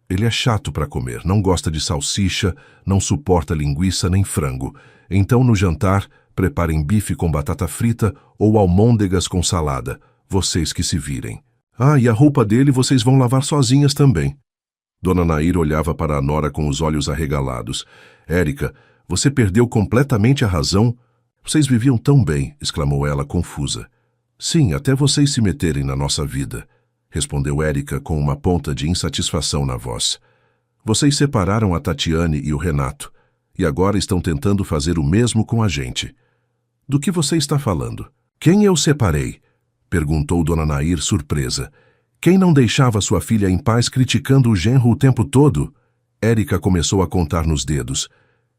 ele é chato para comer, não gosta de salsicha, não suporta linguiça nem frango. Então no jantar, preparem bife com batata frita ou almôndegas com salada. Vocês que se virem. Ah, e a roupa dele vocês vão lavar sozinhas também. Dona Nair olhava para a nora com os olhos arregalados. Érica, você perdeu completamente a razão. Vocês viviam tão bem, exclamou ela confusa. Sim, até vocês se meterem na nossa vida. respondeu Érica com uma ponta de insatisfação na voz. Vocês separaram a Tatiane e o Renato, e agora estão tentando fazer o mesmo com a gente. Do que você está falando? Quem eu separei? Perguntou Dona Nair, surpresa. Quem não deixava sua filha em paz criticando o genro o tempo todo? Érica começou a contar nos dedos.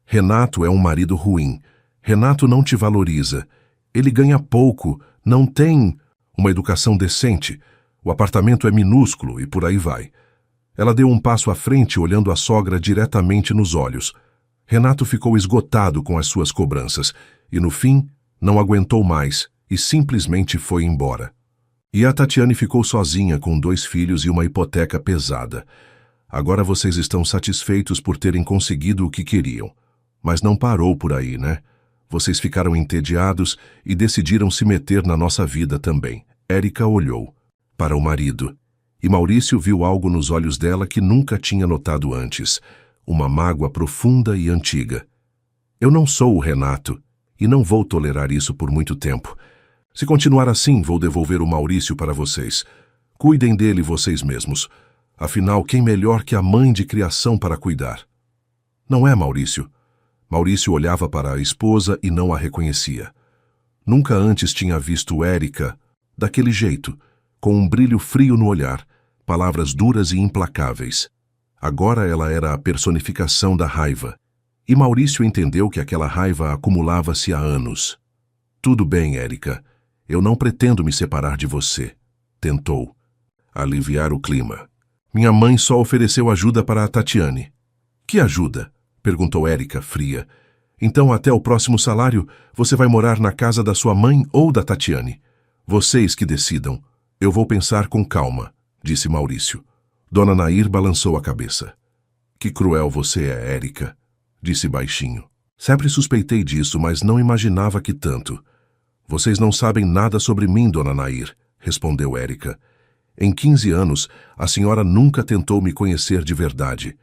Renato é um marido ruim. Renato não te valoriza. Ele ganha pouco, não tem uma educação decente. O apartamento é minúsculo e por aí vai. Ela deu um passo à frente, olhando a sogra diretamente nos olhos. Renato ficou esgotado com as suas cobranças e, no fim, não aguentou mais e simplesmente foi embora. E a Tatiane ficou sozinha com 2 filhos e uma hipoteca pesada. Agora vocês estão satisfeitos por terem conseguido o que queriam. Mas não parou por aí, né? Vocês ficaram entediados e decidiram se meter na nossa vida também. Érica olhou para o marido, e Maurício viu algo nos olhos dela que nunca tinha notado antes, uma mágoa profunda e antiga. Eu não sou o Renato, e não vou tolerar isso por muito tempo. Se continuar assim, vou devolver o Maurício para vocês. Cuidem dele vocês mesmos. Afinal, quem melhor que a mãe de criação para cuidar? Não é, Maurício? Maurício olhava para a esposa e não a reconhecia. Nunca antes tinha visto Érica daquele jeito, com um brilho frio no olhar, palavras duras e implacáveis. Agora ela era a personificação da raiva, e Maurício entendeu que aquela raiva acumulava-se há anos. Tudo bem, Érica. Eu não pretendo me separar de você. Tentou aliviar o clima. Minha mãe só ofereceu ajuda para a Tatiane. Que ajuda? Perguntou Érica, fria. Então, até o próximo salário, você vai morar na casa da sua mãe ou da Tatiane. Vocês que decidam. Eu vou pensar com calma, disse Maurício. Dona Nair balançou a cabeça. Que cruel você é, Érica, disse baixinho. Sempre suspeitei disso, mas não imaginava que tanto. Vocês não sabem nada sobre mim, Dona Nair, respondeu Érica. Em 15 anos, a senhora nunca tentou me conhecer de verdade.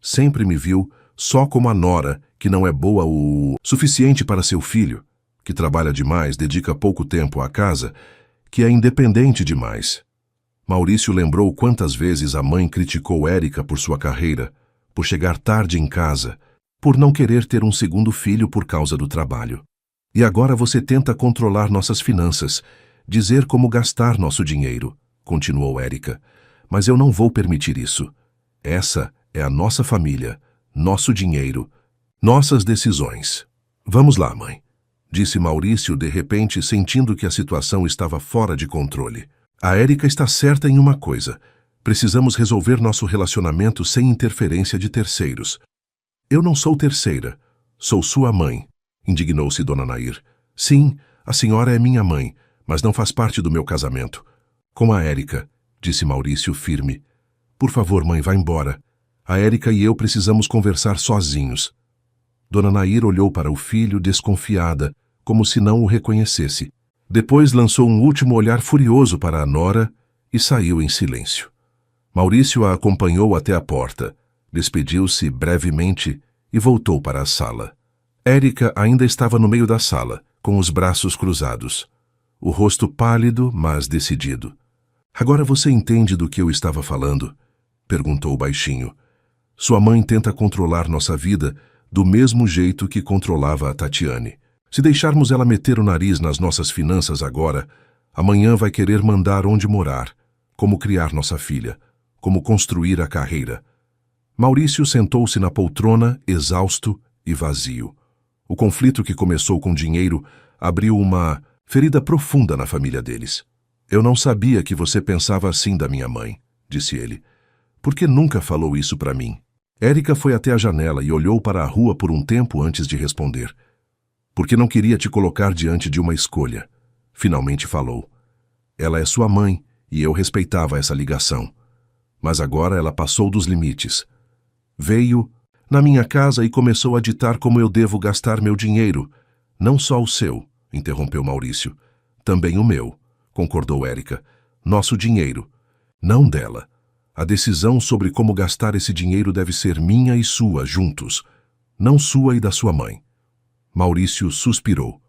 Sempre me viu só como a nora, que não é boa o suficiente para seu filho, que trabalha demais, dedica pouco tempo à casa, que é independente demais. Maurício lembrou quantas vezes a mãe criticou Érica por sua carreira, por chegar tarde em casa, por não querer ter um segundo filho por causa do trabalho. E agora você tenta controlar nossas finanças, dizer como gastar nosso dinheiro, continuou Érica. Mas eu não vou permitir isso. Essa é a nossa família, nosso dinheiro, nossas decisões. Vamos lá, mãe, disse Maurício de repente, sentindo que a situação estava fora de controle. A Érica está certa em uma coisa. Precisamos resolver nosso relacionamento sem interferência de terceiros. Eu não sou terceira. Sou sua mãe, indignou-se Dona Nair. Sim, a senhora é minha mãe, mas não faz parte do meu casamento. Com a Érica, disse Maurício firme. Por favor, mãe, vá embora. A Érica e eu precisamos conversar sozinhos. Dona Nair olhou para o filho desconfiada, como se não o reconhecesse. Depois lançou um último olhar furioso para a nora e saiu em silêncio. Maurício a acompanhou até a porta, despediu-se brevemente e voltou para a sala. Érica ainda estava no meio da sala, com os braços cruzados, o rosto pálido, mas decidido. Agora você entende do que eu estava falando? Perguntou baixinho. Sua mãe tenta controlar nossa vida do mesmo jeito que controlava a Tatiane. Se deixarmos ela meter o nariz nas nossas finanças agora, amanhã vai querer mandar onde morar, como criar nossa filha, como construir a carreira. Maurício sentou-se na poltrona, exausto e vazio. O conflito que começou com dinheiro abriu uma ferida profunda na família deles. Eu não sabia que você pensava assim da minha mãe, disse ele. Por que nunca falou isso para mim? Érica foi até a janela e olhou para a rua por um tempo antes de responder. Porque não queria te colocar diante de uma escolha. Finalmente falou. Ela é sua mãe e eu respeitava essa ligação. Mas agora ela passou dos limites. Veio na minha casa e começou a ditar como eu devo gastar meu dinheiro. Não só o seu, interrompeu Maurício. Também o meu, concordou Érica. Nosso dinheiro, não dela. A decisão sobre como gastar esse dinheiro deve ser minha e sua juntos, não sua e da sua mãe. Maurício suspirou.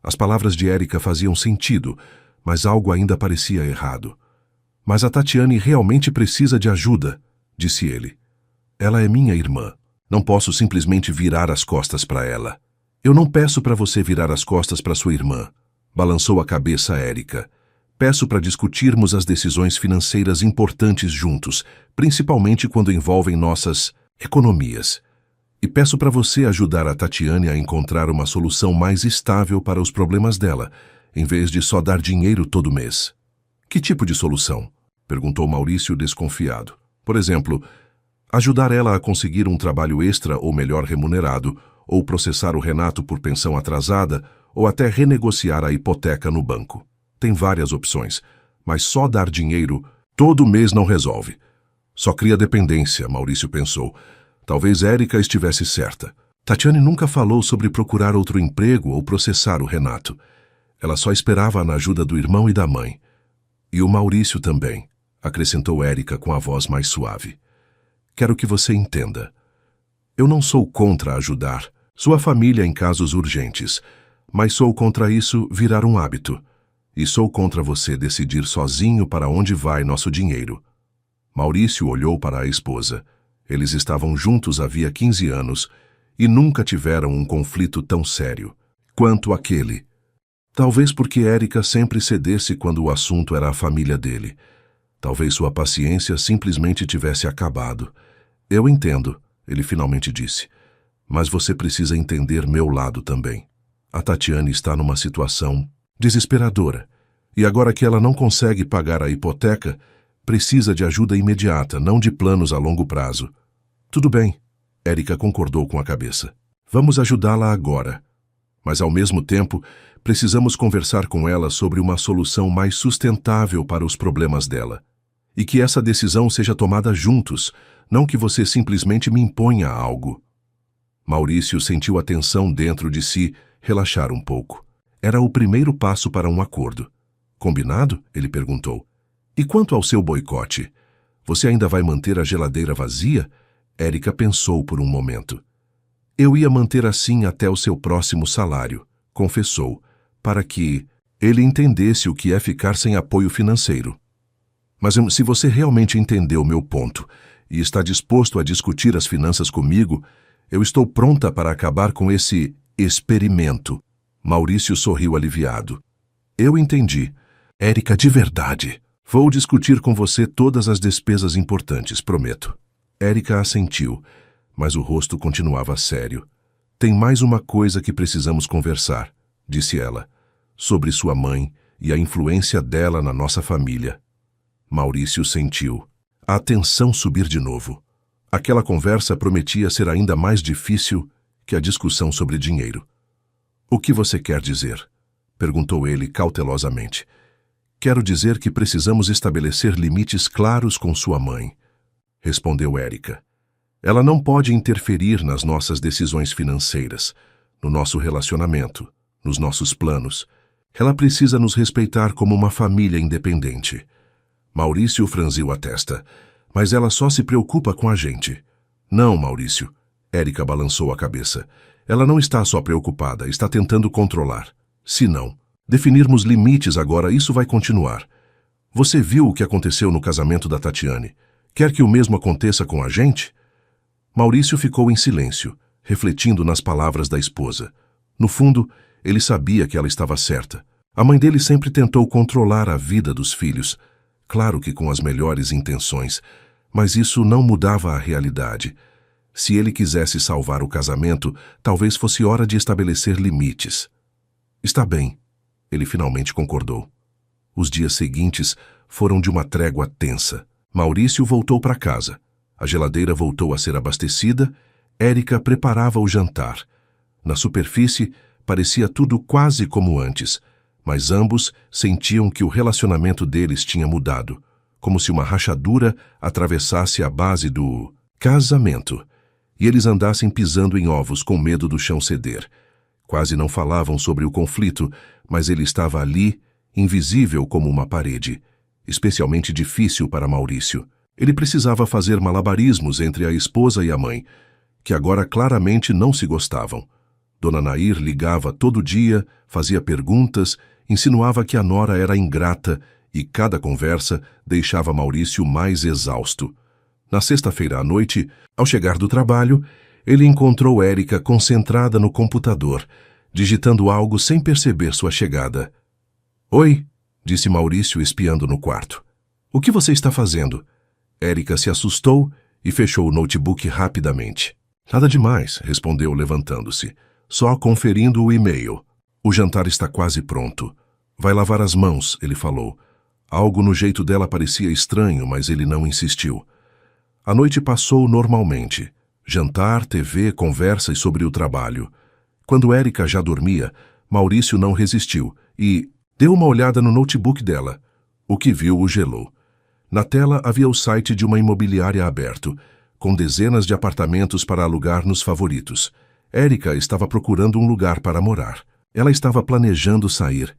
As palavras de Érica faziam sentido, mas algo ainda parecia errado. Mas a Tatiane realmente precisa de ajuda, disse ele. Ela é minha irmã. Não posso simplesmente virar as costas para ela. Eu não peço para você virar as costas para sua irmã, balançou a cabeça Érica. Peço para discutirmos as decisões financeiras importantes juntos, principalmente quando envolvem nossas economias. E peço para você ajudar a Tatiane a encontrar uma solução mais estável para os problemas dela, em vez de só dar dinheiro todo mês. Que tipo de solução? Perguntou Maurício desconfiado. Por exemplo, ajudar ela a conseguir um trabalho extra ou melhor remunerado, ou processar o Renato por pensão atrasada, ou até renegociar a hipoteca no banco. Tem várias opções, mas só dar dinheiro todo mês não resolve. Só cria dependência, Maurício pensou. Talvez Érica estivesse certa. Tatiane nunca falou sobre procurar outro emprego ou processar o Renato. Ela só esperava na ajuda do irmão e da mãe. E o Maurício também, acrescentou Érica com a voz mais suave. Quero que você entenda. Eu não sou contra ajudar sua família em casos urgentes, mas sou contra isso virar um hábito. E sou contra você decidir sozinho para onde vai nosso dinheiro. Maurício olhou para a esposa. Eles estavam juntos havia 15 anos e nunca tiveram um conflito tão sério quanto aquele. Talvez porque Érica sempre cedesse quando o assunto era a família dele. Talvez sua paciência simplesmente tivesse acabado. Eu entendo, ele finalmente disse. Mas você precisa entender meu lado também. A Tatiane está numa situação desesperadora. E agora que ela não consegue pagar a hipoteca, precisa de ajuda imediata, não de planos a longo prazo. Tudo bem, Érica concordou com a cabeça. Vamos ajudá-la agora. Mas ao mesmo tempo, precisamos conversar com ela sobre uma solução mais sustentável para os problemas dela. E que essa decisão seja tomada juntos, não que você simplesmente me imponha algo. Maurício sentiu a tensão dentro de si relaxar um pouco. Era o primeiro passo para um acordo. Combinado? Ele perguntou. E quanto ao seu boicote? Você ainda vai manter a geladeira vazia? Érica pensou por um momento. Eu ia manter assim até o seu próximo salário, confessou, para que ele entendesse o que é ficar sem apoio financeiro. Mas se você realmente entendeu meu ponto e está disposto a discutir as finanças comigo, eu estou pronta para acabar com esse experimento. Maurício sorriu aliviado. Eu entendi. Érica, de verdade. Vou discutir com você todas as despesas importantes, prometo. Érica assentiu, mas o rosto continuava sério. Tem mais uma coisa que precisamos conversar, disse ela, sobre sua mãe e a influência dela na nossa família. Maurício sentiu a tensão subir de novo. Aquela conversa prometia ser ainda mais difícil que a discussão sobre dinheiro. O que você quer dizer? Perguntou ele cautelosamente. Quero dizer que precisamos estabelecer limites claros com sua mãe, respondeu Érica. Ela não pode interferir nas nossas decisões financeiras, no nosso relacionamento, nos nossos planos. Ela precisa nos respeitar como uma família independente. Maurício franziu a testa. Mas ela só se preocupa com a gente. Não, Maurício. Érica balançou a cabeça. Ela não está só preocupada, está tentando controlar. Se não definirmos limites agora, isso vai continuar. Você viu o que aconteceu no casamento da Tatiane. Quer que o mesmo aconteça com a gente? Maurício ficou em silêncio, refletindo nas palavras da esposa. No fundo, ele sabia que ela estava certa. A mãe dele sempre tentou controlar a vida dos filhos, claro que com as melhores intenções, mas isso não mudava a realidade. Se ele quisesse salvar o casamento, talvez fosse hora de estabelecer limites. Está bem, ele finalmente concordou. Os dias seguintes foram de uma trégua tensa. Maurício voltou para casa. A geladeira voltou a ser abastecida. Érica preparava o jantar. Na superfície, parecia tudo quase como antes, mas ambos sentiam que o relacionamento deles tinha mudado, como se uma rachadura atravessasse a base do casamento, e eles andassem pisando em ovos com medo do chão ceder. Quase não falavam sobre o conflito, mas ele estava ali, invisível como uma parede, especialmente difícil para Maurício. Ele precisava fazer malabarismos entre a esposa e a mãe, que agora claramente não se gostavam. Dona Nair ligava todo dia, fazia perguntas, insinuava que a nora era ingrata e cada conversa deixava Maurício mais exausto. Na sexta-feira à noite, ao chegar do trabalho, ele encontrou Érica concentrada no computador, digitando algo sem perceber sua chegada. "Oi", disse Maurício espiando no quarto. "O que você está fazendo?" Érica se assustou e fechou o notebook rapidamente. "Nada demais", respondeu levantando-se. "Só conferindo o e-mail. O jantar está quase pronto." "Vai lavar as mãos", ele falou. Algo no jeito dela parecia estranho, mas ele não insistiu. A noite passou normalmente. Jantar, TV, conversas sobre o trabalho. Quando Érica já dormia, Maurício não resistiu e deu uma olhada no notebook dela. O que viu o gelou. Na tela havia o site de uma imobiliária aberto, com dezenas de apartamentos para alugar nos favoritos. Érica estava procurando um lugar para morar. Ela estava planejando sair.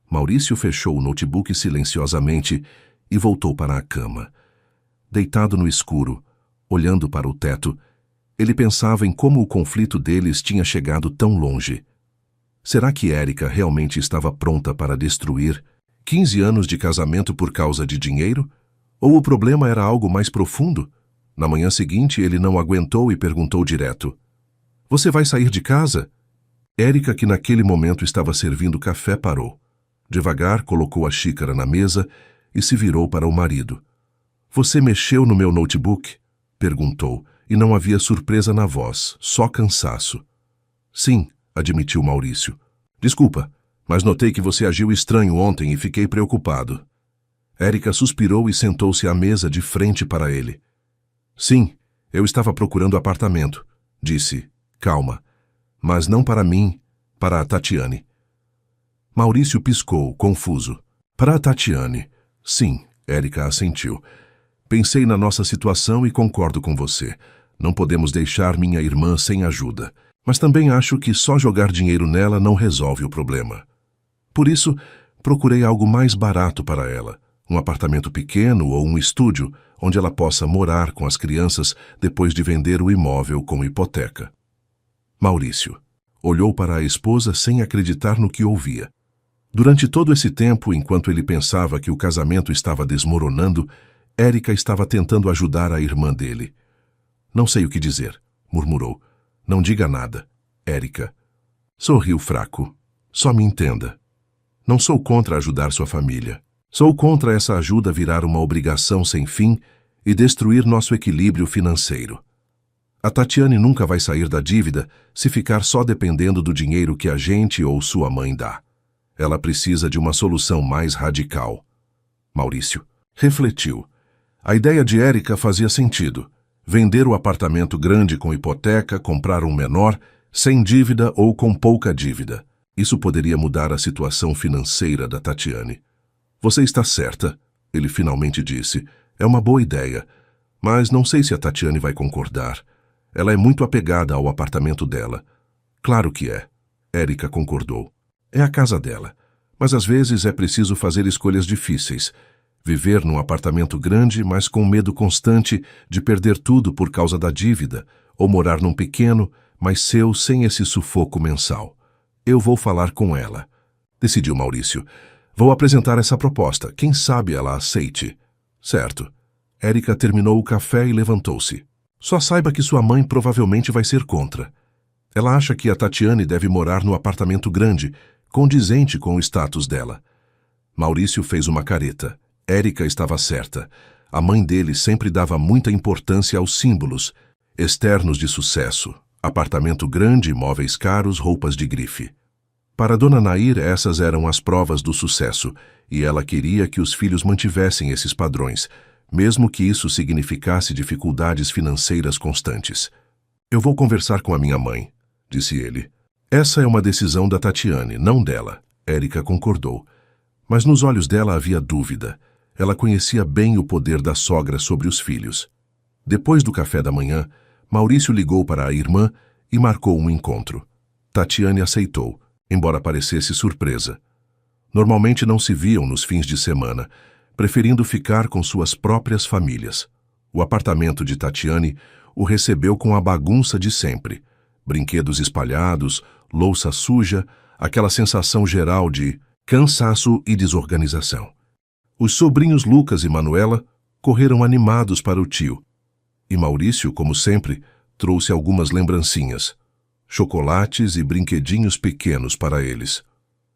Maurício fechou o notebook silenciosamente e voltou para a cama. Deitado no escuro, olhando para o teto, ele pensava em como o conflito deles tinha chegado tão longe. Será que Érica realmente estava pronta para destruir 15 anos de casamento por causa de dinheiro? Ou o problema era algo mais profundo? Na manhã seguinte, ele não aguentou e perguntou direto: "Você vai sair de casa?" Érica, que naquele momento estava servindo café, parou. Devagar colocou a xícara na mesa e se virou para o marido. "Você mexeu no meu notebook?" perguntou, e não havia surpresa na voz, só cansaço. "Sim", admitiu Maurício. "Desculpa, mas notei que você agiu estranho ontem e fiquei preocupado." Érica suspirou e sentou-se à mesa de frente para ele. "Sim, eu estava procurando apartamento", disse, calma. "Mas não para mim, para a Tatiane." Maurício piscou, confuso. "Para a Tatiane." "Sim", Érica assentiu. "Pensei na nossa situação e concordo com você. Não podemos deixar minha irmã sem ajuda. Mas também acho que só jogar dinheiro nela não resolve o problema. Por isso, procurei algo mais barato para ela. Um apartamento pequeno ou um estúdio, onde ela possa morar com as crianças depois de vender o imóvel com hipoteca." Maurício olhou para a esposa sem acreditar no que ouvia. Durante todo esse tempo, enquanto ele pensava que o casamento estava desmoronando, Érica estava tentando ajudar a irmã dele. "Não sei o que dizer", murmurou. "Não diga nada, Érica." Sorriu fraco. "Só me entenda. Não sou contra ajudar sua família. Sou contra essa ajuda virar uma obrigação sem fim e destruir nosso equilíbrio financeiro. A Tatiane nunca vai sair da dívida se ficar só dependendo do dinheiro que a gente ou sua mãe dá. Ela precisa de uma solução mais radical." Maurício refletiu. A ideia de Érica fazia sentido. Vender o apartamento grande com hipoteca, comprar um menor, sem dívida ou com pouca dívida. Isso poderia mudar a situação financeira da Tatiane. "Você está certa", ele finalmente disse. "É uma boa ideia, mas não sei se a Tatiane vai concordar. Ela é muito apegada ao apartamento dela." "Claro que é", Érica concordou. "É a casa dela, mas às vezes é preciso fazer escolhas difíceis. Viver num apartamento grande, mas com medo constante de perder tudo por causa da dívida, ou morar num pequeno, mas seu sem esse sufoco mensal. Eu vou falar com ela", decidiu Maurício. "Vou apresentar essa proposta. Quem sabe ela aceite." "Certo." Érica terminou o café e levantou-se. "Só saiba que sua mãe provavelmente vai ser contra. Ela acha que a Tatiane deve morar no apartamento grande, condizente com o status dela." Maurício fez uma careta. Érica estava certa. A mãe dele sempre dava muita importância aos símbolos externos de sucesso: apartamento grande, móveis caros, roupas de grife. Para Dona Nair, essas eram as provas do sucesso, e ela queria que os filhos mantivessem esses padrões, mesmo que isso significasse dificuldades financeiras constantes. "Eu vou conversar com a minha mãe", disse ele. "Essa é uma decisão da Tatiane, não dela." Érica concordou. Mas nos olhos dela havia dúvida. Ela conhecia bem o poder da sogra sobre os filhos. Depois do café da manhã, Maurício ligou para a irmã e marcou um encontro. Tatiane aceitou, embora parecesse surpresa. Normalmente não se viam nos fins de semana, preferindo ficar com suas próprias famílias. O apartamento de Tatiane o recebeu com a bagunça de sempre. Brinquedos espalhados, louça suja, aquela sensação geral de cansaço e desorganização. Os sobrinhos Lucas e Manuela correram animados para o tio. E Maurício, como sempre, trouxe algumas lembrancinhas, chocolates e brinquedinhos pequenos para eles.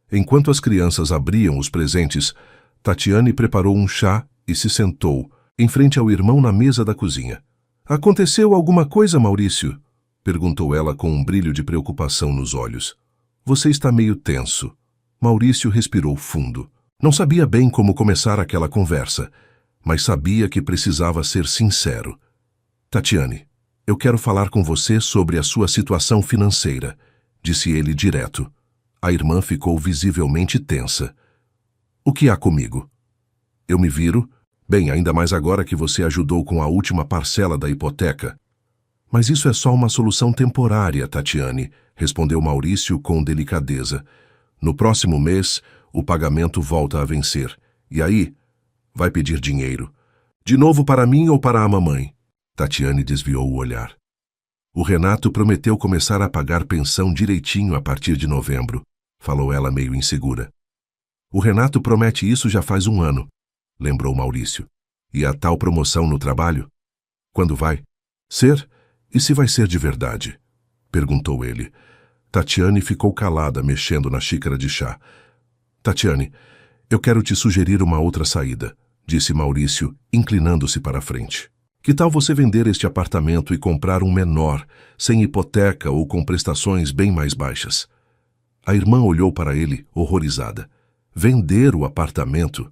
Enquanto as crianças abriam os presentes, Tatiane preparou um chá e se sentou, em frente ao irmão na mesa da cozinha. "Aconteceu alguma coisa, Maurício?" perguntou ela com um brilho de preocupação nos olhos. "Você está meio tenso." Maurício respirou fundo. Não sabia bem como começar aquela conversa, mas sabia que precisava ser sincero. "Tatiane, eu quero falar com você sobre a sua situação financeira", disse ele direto. A irmã ficou visivelmente tensa. "O que há comigo?" "Eu me viro. Bem, ainda mais agora que você ajudou com a última parcela da hipoteca." "Mas isso é só uma solução temporária, Tatiane", respondeu Maurício com delicadeza. "No próximo mês, o pagamento volta a vencer. E aí, vai pedir dinheiro. De novo para mim ou para a mamãe?" Tatiane desviou o olhar. "O Renato prometeu começar a pagar pensão direitinho a partir de novembro", falou ela meio insegura. "O Renato promete isso já faz um ano", lembrou Maurício. "E a tal promoção no trabalho? Quando vai ser? E se vai ser de verdade?" perguntou ele. Tatiane ficou calada, mexendo na xícara de chá. "Tatiane, eu quero te sugerir uma outra saída", disse Maurício, inclinando-se para a frente. "Que tal você vender este apartamento e comprar um menor, sem hipoteca ou com prestações bem mais baixas?" A irmã olhou para ele, horrorizada. "Vender o apartamento?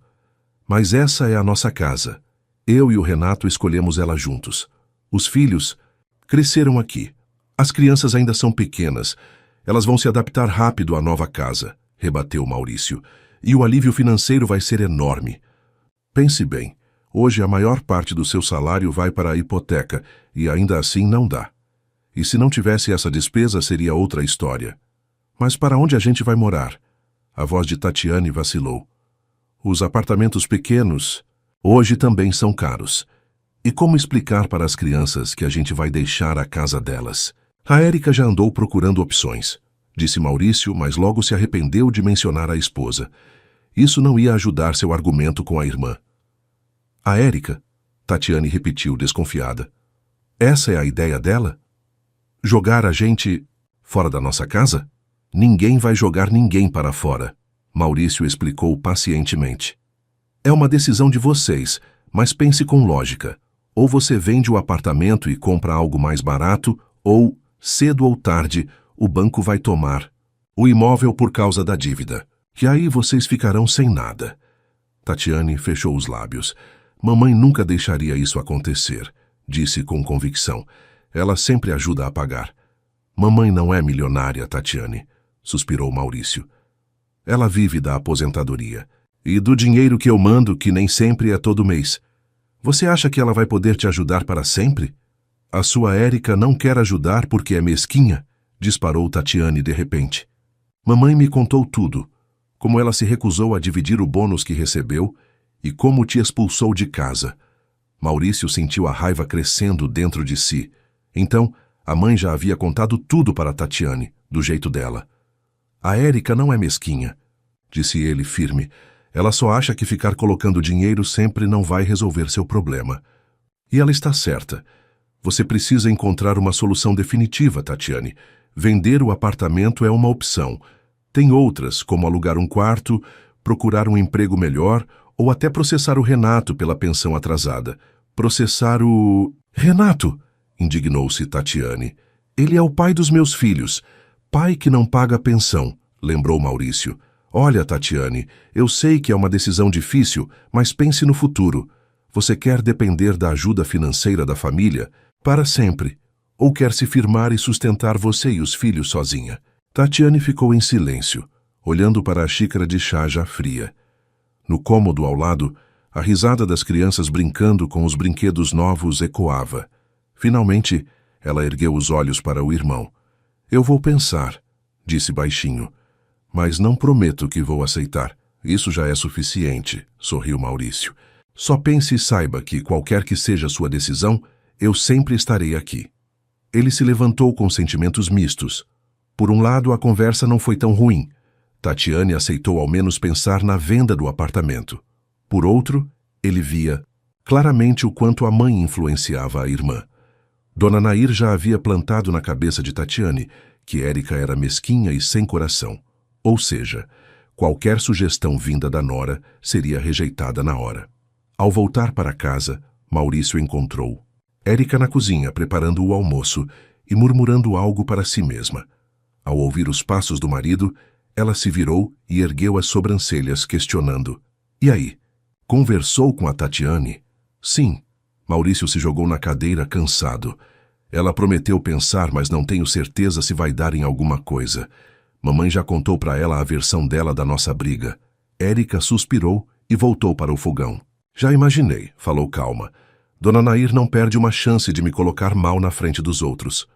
Mas essa é a nossa casa. Eu e o Renato escolhemos ela juntos. Os filhos cresceram aqui. As crianças ainda são pequenas. Elas vão se adaptar rápido à nova casa", rebateu Maurício. "E o alívio financeiro vai ser enorme. Pense bem, hoje a maior parte do seu salário vai para a hipoteca e ainda assim não dá. E se não tivesse essa despesa seria outra história. Mas para onde a gente vai morar?" A voz de Tatiane vacilou. "Os apartamentos pequenos hoje também são caros. E como explicar para as crianças que a gente vai deixar a casa delas?" "A Érica já andou procurando opções", disse Maurício, mas logo se arrependeu de mencionar a esposa. Isso não ia ajudar seu argumento com a irmã. "A Érica?" Tatiane repetiu, desconfiada. "Essa é a ideia dela? Jogar a gente fora da nossa casa?" "Ninguém vai jogar ninguém para fora", Maurício explicou pacientemente. "É uma decisão de vocês, mas pense com lógica. Ou você vende o apartamento e compra algo mais barato, ou, cedo ou tarde, o banco vai tomar o imóvel por causa da dívida. E aí vocês ficarão sem nada." Tatiane fechou os lábios. "Mamãe nunca deixaria isso acontecer", disse com convicção. "Ela sempre ajuda a pagar." "Mamãe não é milionária, Tatiane", suspirou Maurício. "Ela vive da aposentadoria. E do dinheiro que eu mando, que nem sempre é todo mês. Você acha que ela vai poder te ajudar para sempre?" "A sua Érica não quer ajudar porque é mesquinha?" disparou Tatiane de repente. "Mamãe me contou tudo. Como ela se recusou a dividir o bônus que recebeu e como te expulsou de casa." Maurício sentiu a raiva crescendo dentro de si. Então, a mãe já havia contado tudo para Tatiane, do jeito dela. "A Érica não é mesquinha", disse ele firme. "Ela só acha que ficar colocando dinheiro sempre não vai resolver seu problema. E ela está certa. Você precisa encontrar uma solução definitiva, Tatiane. Vender o apartamento é uma opção. Tem outras, como alugar um quarto, procurar um emprego melhor ou até processar o Renato pela pensão atrasada. Processar o... "Renato!" indignou-se Tatiane. "Ele é o pai dos meus filhos. Pai que não paga pensão", lembrou Maurício. "Olha, Tatiane, eu sei que é uma decisão difícil, mas pense no futuro. Você quer depender da ajuda financeira da família para sempre, ou quer se firmar e sustentar você e os filhos sozinha?" Tatiane ficou em silêncio, olhando para a xícara de chá já fria. No cômodo ao lado, a risada das crianças brincando com os brinquedos novos ecoava. Finalmente, ela ergueu os olhos para o irmão. "Eu vou pensar", disse baixinho. "Mas não prometo que vou aceitar. Isso já é suficiente", sorriu Maurício. "Só pense e saiba que, qualquer que seja sua decisão, eu sempre estarei aqui." Ele se levantou com sentimentos mistos. Por um lado, a conversa não foi tão ruim. Tatiane aceitou ao menos pensar na venda do apartamento. Por outro, ele via claramente o quanto a mãe influenciava a irmã. Dona Nair já havia plantado na cabeça de Tatiane que Érica era mesquinha e sem coração. Ou seja, qualquer sugestão vinda da nora seria rejeitada na hora. Ao voltar para casa, Maurício encontrou Érica na cozinha preparando o almoço e murmurando algo para si mesma. Ao ouvir os passos do marido, ela se virou e ergueu as sobrancelhas, questionando. E aí? Conversou com a Tatiane? Sim. Maurício se jogou na cadeira, cansado. Ela prometeu pensar, mas não tenho certeza se vai dar em alguma coisa. Mamãe já contou para ela a versão dela da nossa briga. Érica suspirou e voltou para o fogão. Já imaginei, falou calma. Dona Nair não perde uma chance de me colocar mal na frente dos outros.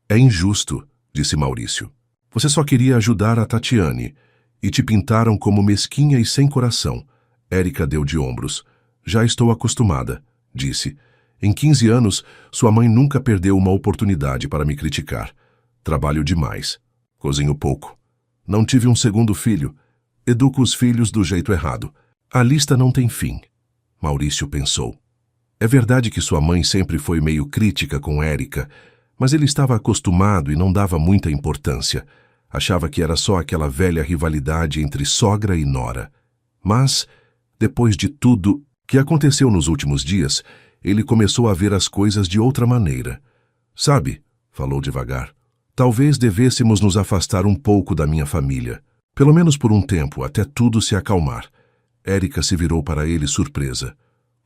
É injusto, disse Maurício. Você só queria ajudar a Tatiane, e te pintaram como mesquinha e sem coração. Érica deu de ombros. Já estou acostumada, disse. Em 15 anos, sua mãe nunca perdeu uma oportunidade para me criticar. Trabalho demais. Cozinho pouco. Não tive um segundo filho. Educo os filhos do jeito errado. A lista não tem fim. Maurício pensou. É verdade que sua mãe sempre foi meio crítica com Érica, mas ele estava acostumado e não dava muita importância. Achava que era só aquela velha rivalidade entre sogra e nora. Mas, depois de tudo que aconteceu nos últimos dias, ele começou a ver as coisas de outra maneira. Sabe, falou devagar, talvez devêssemos nos afastar um pouco da minha família. Pelo menos por um tempo, até tudo se acalmar. Érica se virou para ele surpresa.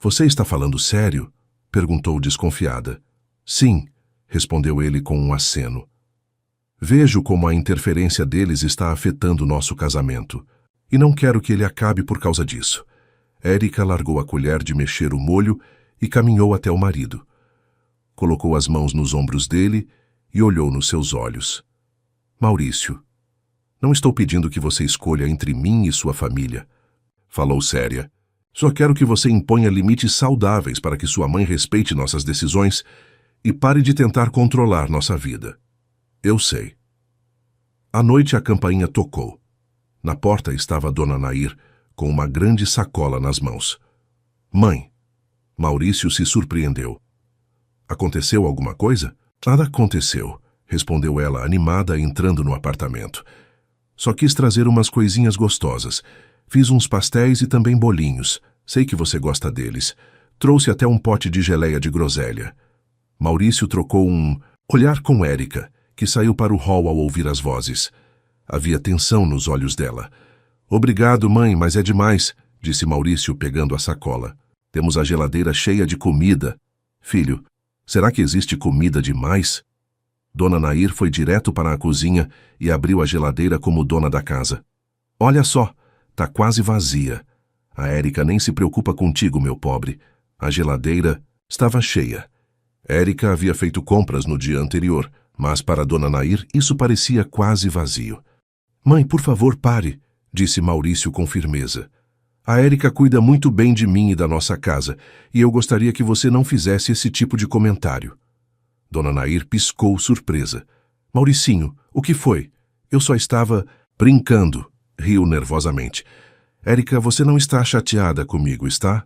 Você está falando sério? Perguntou desconfiada. Sim, respondeu ele com um aceno. Vejo como a interferência deles está afetando nosso casamento, e não quero que ele acabe por causa disso. Érica largou a colher de mexer o molho e caminhou até o marido. Colocou as mãos nos ombros dele e olhou nos seus olhos. Maurício, não estou pedindo que você escolha entre mim e sua família. Falou séria. Só quero que você imponha limites saudáveis para que sua mãe respeite nossas decisões e pare de tentar controlar nossa vida. Eu sei. À noite a campainha tocou. Na porta estava Dona Nair, com uma grande sacola nas mãos. Mãe. Maurício se surpreendeu. Aconteceu alguma coisa? Nada aconteceu, respondeu ela, animada, entrando no apartamento. Só quis trazer umas coisinhas gostosas. Fiz uns pastéis e também bolinhos. Sei que você gosta deles. Trouxe até um pote de geleia de groselha. Maurício trocou um olhar com Érica, que saiu para o hall ao ouvir as vozes. Havia tensão nos olhos dela. Obrigado, mãe, mas é demais, disse Maurício, pegando a sacola. Temos a geladeira cheia de comida. Filho, será que existe comida demais? Dona Nair foi direto para a cozinha e abriu a geladeira como dona da casa. Olha só, tá quase vazia. A Érica nem se preocupa contigo, meu pobre. A geladeira estava cheia. Érica havia feito compras no dia anterior, mas para Dona Nair isso parecia quase vazio. Mãe, por favor, pare, disse Maurício com firmeza. A Érica cuida muito bem de mim e da nossa casa, e eu gostaria que você não fizesse esse tipo de comentário. Dona Nair piscou surpresa. Mauricinho, o que foi? Eu só estava brincando, riu nervosamente. Érica, você não está chateada comigo, está?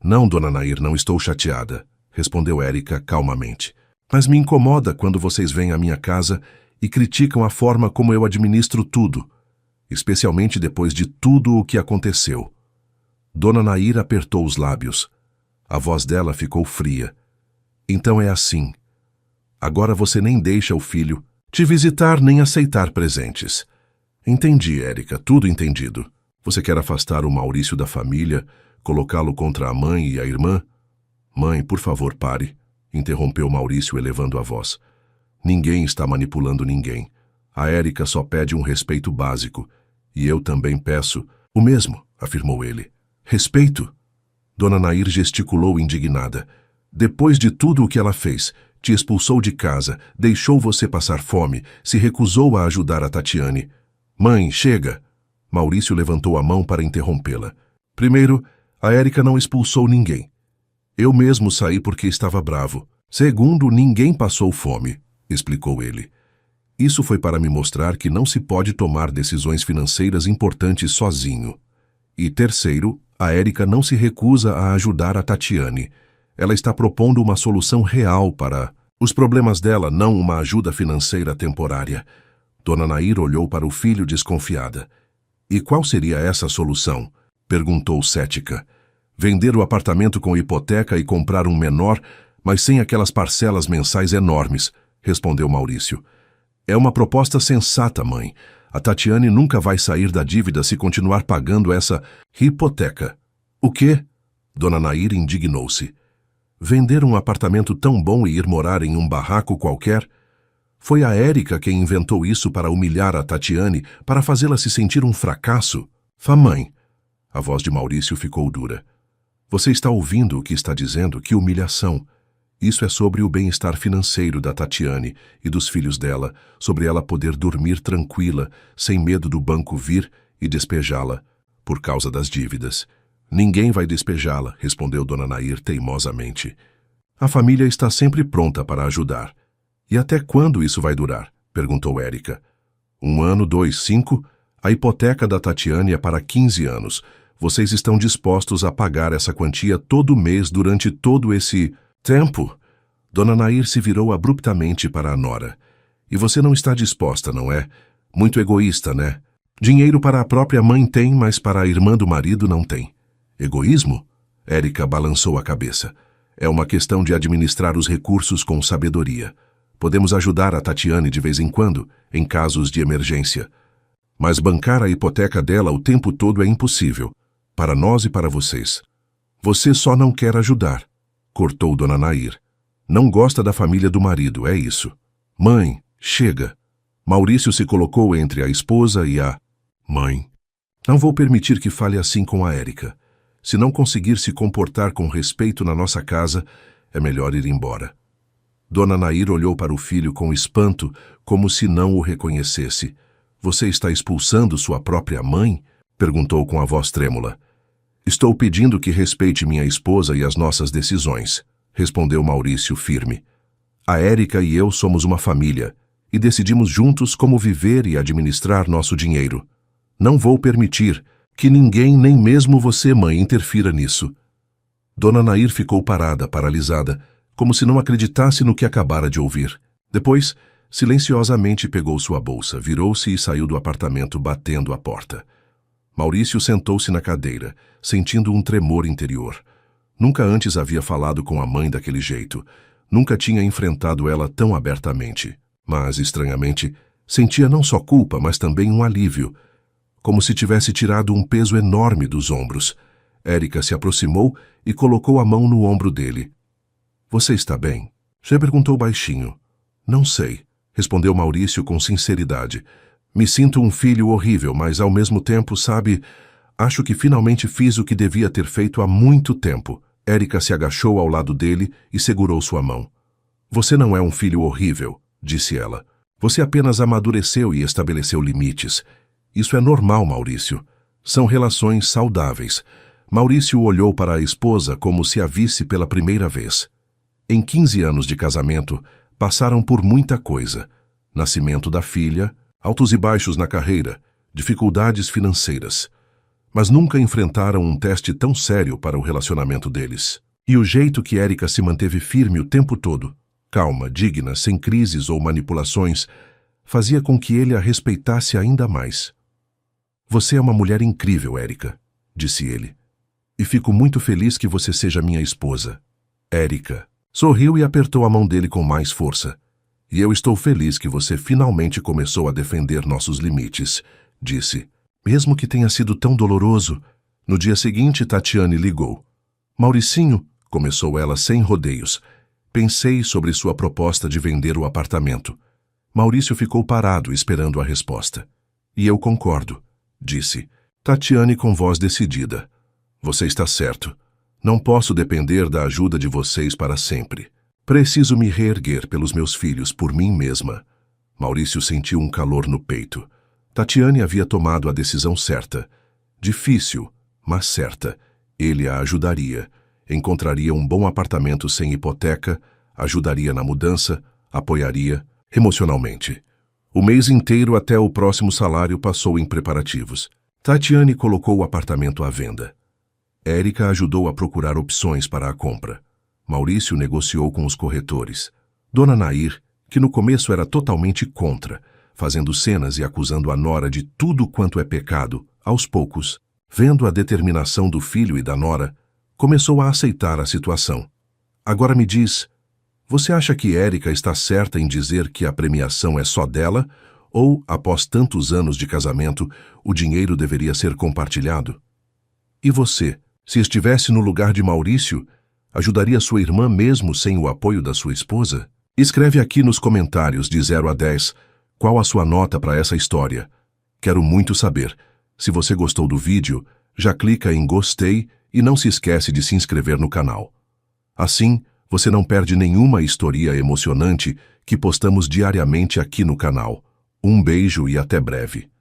Não, Dona Nair, não estou chateada, respondeu Érica calmamente. Mas me incomoda quando vocês vêm à minha casa e criticam a forma como eu administro tudo, especialmente depois de tudo o que aconteceu. Dona Nair apertou os lábios. A voz dela ficou fria. Então é assim. Agora você nem deixa o filho te visitar nem aceitar presentes. Entendi, Érica, tudo entendido. Você quer afastar o Maurício da família, colocá-lo contra a mãe e a irmã? Mãe, por favor, pare, interrompeu Maurício elevando a voz. Ninguém está manipulando ninguém. A Érica só pede um respeito básico. E eu também peço o mesmo, afirmou ele. Respeito? Dona Nair gesticulou indignada. Depois de tudo o que ela fez, te expulsou de casa, deixou você passar fome, se recusou a ajudar a Tatiane. Mãe, chega! Maurício levantou a mão para interrompê-la. Primeiro, a Érica não expulsou ninguém. Eu mesmo saí porque estava bravo. Segundo, ninguém passou fome, explicou ele. Isso foi para me mostrar que não se pode tomar decisões financeiras importantes sozinho. E terceiro, A Érica não se recusa a ajudar a Tatiane. Ela está propondo uma solução real para os problemas dela, não uma ajuda financeira temporária. Dona Nair olhou para o filho desconfiada. E qual seria essa solução? Perguntou cética. Vender o apartamento com hipoteca e comprar um menor, mas sem aquelas parcelas mensais enormes, respondeu Maurício. É uma proposta sensata, mãe. A Tatiane nunca vai sair da dívida se continuar pagando essa hipoteca. O quê? Dona Nair indignou-se. Vender um apartamento tão bom e ir morar em um barraco qualquer? Foi a Érica quem inventou isso para humilhar a Tatiane, para fazê-la se sentir um fracasso. Mãe. A voz de Maurício ficou dura. Você está ouvindo o que está dizendo? Que humilhação. Isso é sobre o bem-estar financeiro da Tatiane e dos filhos dela, sobre ela poder dormir tranquila, sem medo do banco vir e despejá-la, por causa das dívidas. Ninguém vai despejá-la, respondeu Dona Nair teimosamente. A família está sempre pronta para ajudar. E até quando isso vai durar? Perguntou Érica. 1 ano, 2, 5? A hipoteca da Tatiane é para 15 anos. Vocês estão dispostos a pagar essa quantia todo mês durante todo esse tempo? Dona Nair se virou abruptamente para a nora. E você não está disposta, não é? Muito egoísta, né? Dinheiro para a própria mãe tem, mas para a irmã do marido não tem. Egoísmo? Érica balançou a cabeça. É uma questão de administrar os recursos com sabedoria. Podemos ajudar a Tatiane de vez em quando, em casos de emergência. Mas bancar a hipoteca dela o tempo todo é impossível. Para nós e para vocês. Você só não quer ajudar, cortou Dona Nair. Não gosta da família do marido, é isso. Mãe, chega. Maurício se colocou entre a esposa e a mãe. Não vou permitir que fale assim com a Érica. Se não conseguir se comportar com respeito na nossa casa, é melhor ir embora. Dona Nair olhou para o filho com espanto, como se não o reconhecesse. Você está expulsando sua própria mãe? Perguntou com a voz trêmula. Estou pedindo que respeite minha esposa e as nossas decisões, respondeu Maurício firme. A Érica e eu somos uma família e decidimos juntos como viver e administrar nosso dinheiro. Não vou permitir que ninguém, nem mesmo você, mãe, interfira nisso. Dona Nair ficou parada, paralisada, como se não acreditasse no que acabara de ouvir. Depois, silenciosamente pegou sua bolsa, virou-se e saiu do apartamento batendo a porta. Maurício sentou-se na cadeira, sentindo um tremor interior. Nunca antes havia falado com a mãe daquele jeito. Nunca tinha enfrentado ela tão abertamente. Mas, estranhamente, sentia não só culpa, mas também um alívio, como se tivesse tirado um peso enorme dos ombros. Érica se aproximou e colocou a mão no ombro dele. Você está bem? Você perguntou baixinho. Não sei, respondeu Maurício com sinceridade. Me sinto um filho horrível, mas ao mesmo tempo, sabe, acho que finalmente fiz o que devia ter feito há muito tempo. Érica se agachou ao lado dele e segurou sua mão. Você não é um filho horrível, disse ela. Você apenas amadureceu e estabeleceu limites. Isso é normal, Maurício. São relações saudáveis. Maurício olhou para a esposa como se a visse pela primeira vez. Em 15 anos de casamento, passaram por muita coisa. Nascimento da filha, altos e baixos na carreira, dificuldades financeiras. Mas nunca enfrentaram um teste tão sério para o relacionamento deles. E o jeito que Érica se manteve firme o tempo todo, calma, digna, sem crises ou manipulações, fazia com que ele a respeitasse ainda mais. Você é uma mulher incrível, Érica, disse ele. E fico muito feliz que você seja minha esposa. Érica sorriu e apertou a mão dele com mais força. E eu estou feliz que você finalmente começou a defender nossos limites, disse. Mesmo que tenha sido tão doloroso. No dia seguinte, Tatiane ligou. Mauricinho, começou ela sem rodeios. Pensei sobre sua proposta de vender o apartamento. Maurício ficou parado esperando a resposta. E eu concordo, disse. Tatiane com voz decidida. Você está certo. Não posso depender da ajuda de vocês para sempre. Preciso me reerguer pelos meus filhos, por mim mesma. Maurício sentiu um calor no peito. Tatiane havia tomado a decisão certa. Difícil, mas certa. Ele a ajudaria. Encontraria um bom apartamento sem hipoteca, ajudaria na mudança, apoiaria emocionalmente. O mês inteiro até o próximo salário passou em preparativos. Tatiane colocou o apartamento à venda. Érica ajudou a procurar opções para a compra. Maurício negociou com os corretores. Dona Nair, que no começo era totalmente contra, fazendo cenas e acusando a nora de tudo quanto é pecado, aos poucos, vendo a determinação do filho e da nora, começou a aceitar a situação. Agora me diz, você acha que Érica está certa em dizer que a premiação é só dela, ou, após tantos anos de casamento, o dinheiro deveria ser compartilhado? E você, se estivesse no lugar de Maurício, ajudaria sua irmã mesmo sem o apoio da sua esposa? Escreve aqui nos comentários de 0 a 10 qual a sua nota para essa história. Quero muito saber. Se você gostou do vídeo, já clica em gostei e não se esquece de se inscrever no canal. Assim, você não perde nenhuma história emocionante que postamos diariamente aqui no canal. Um beijo e até breve.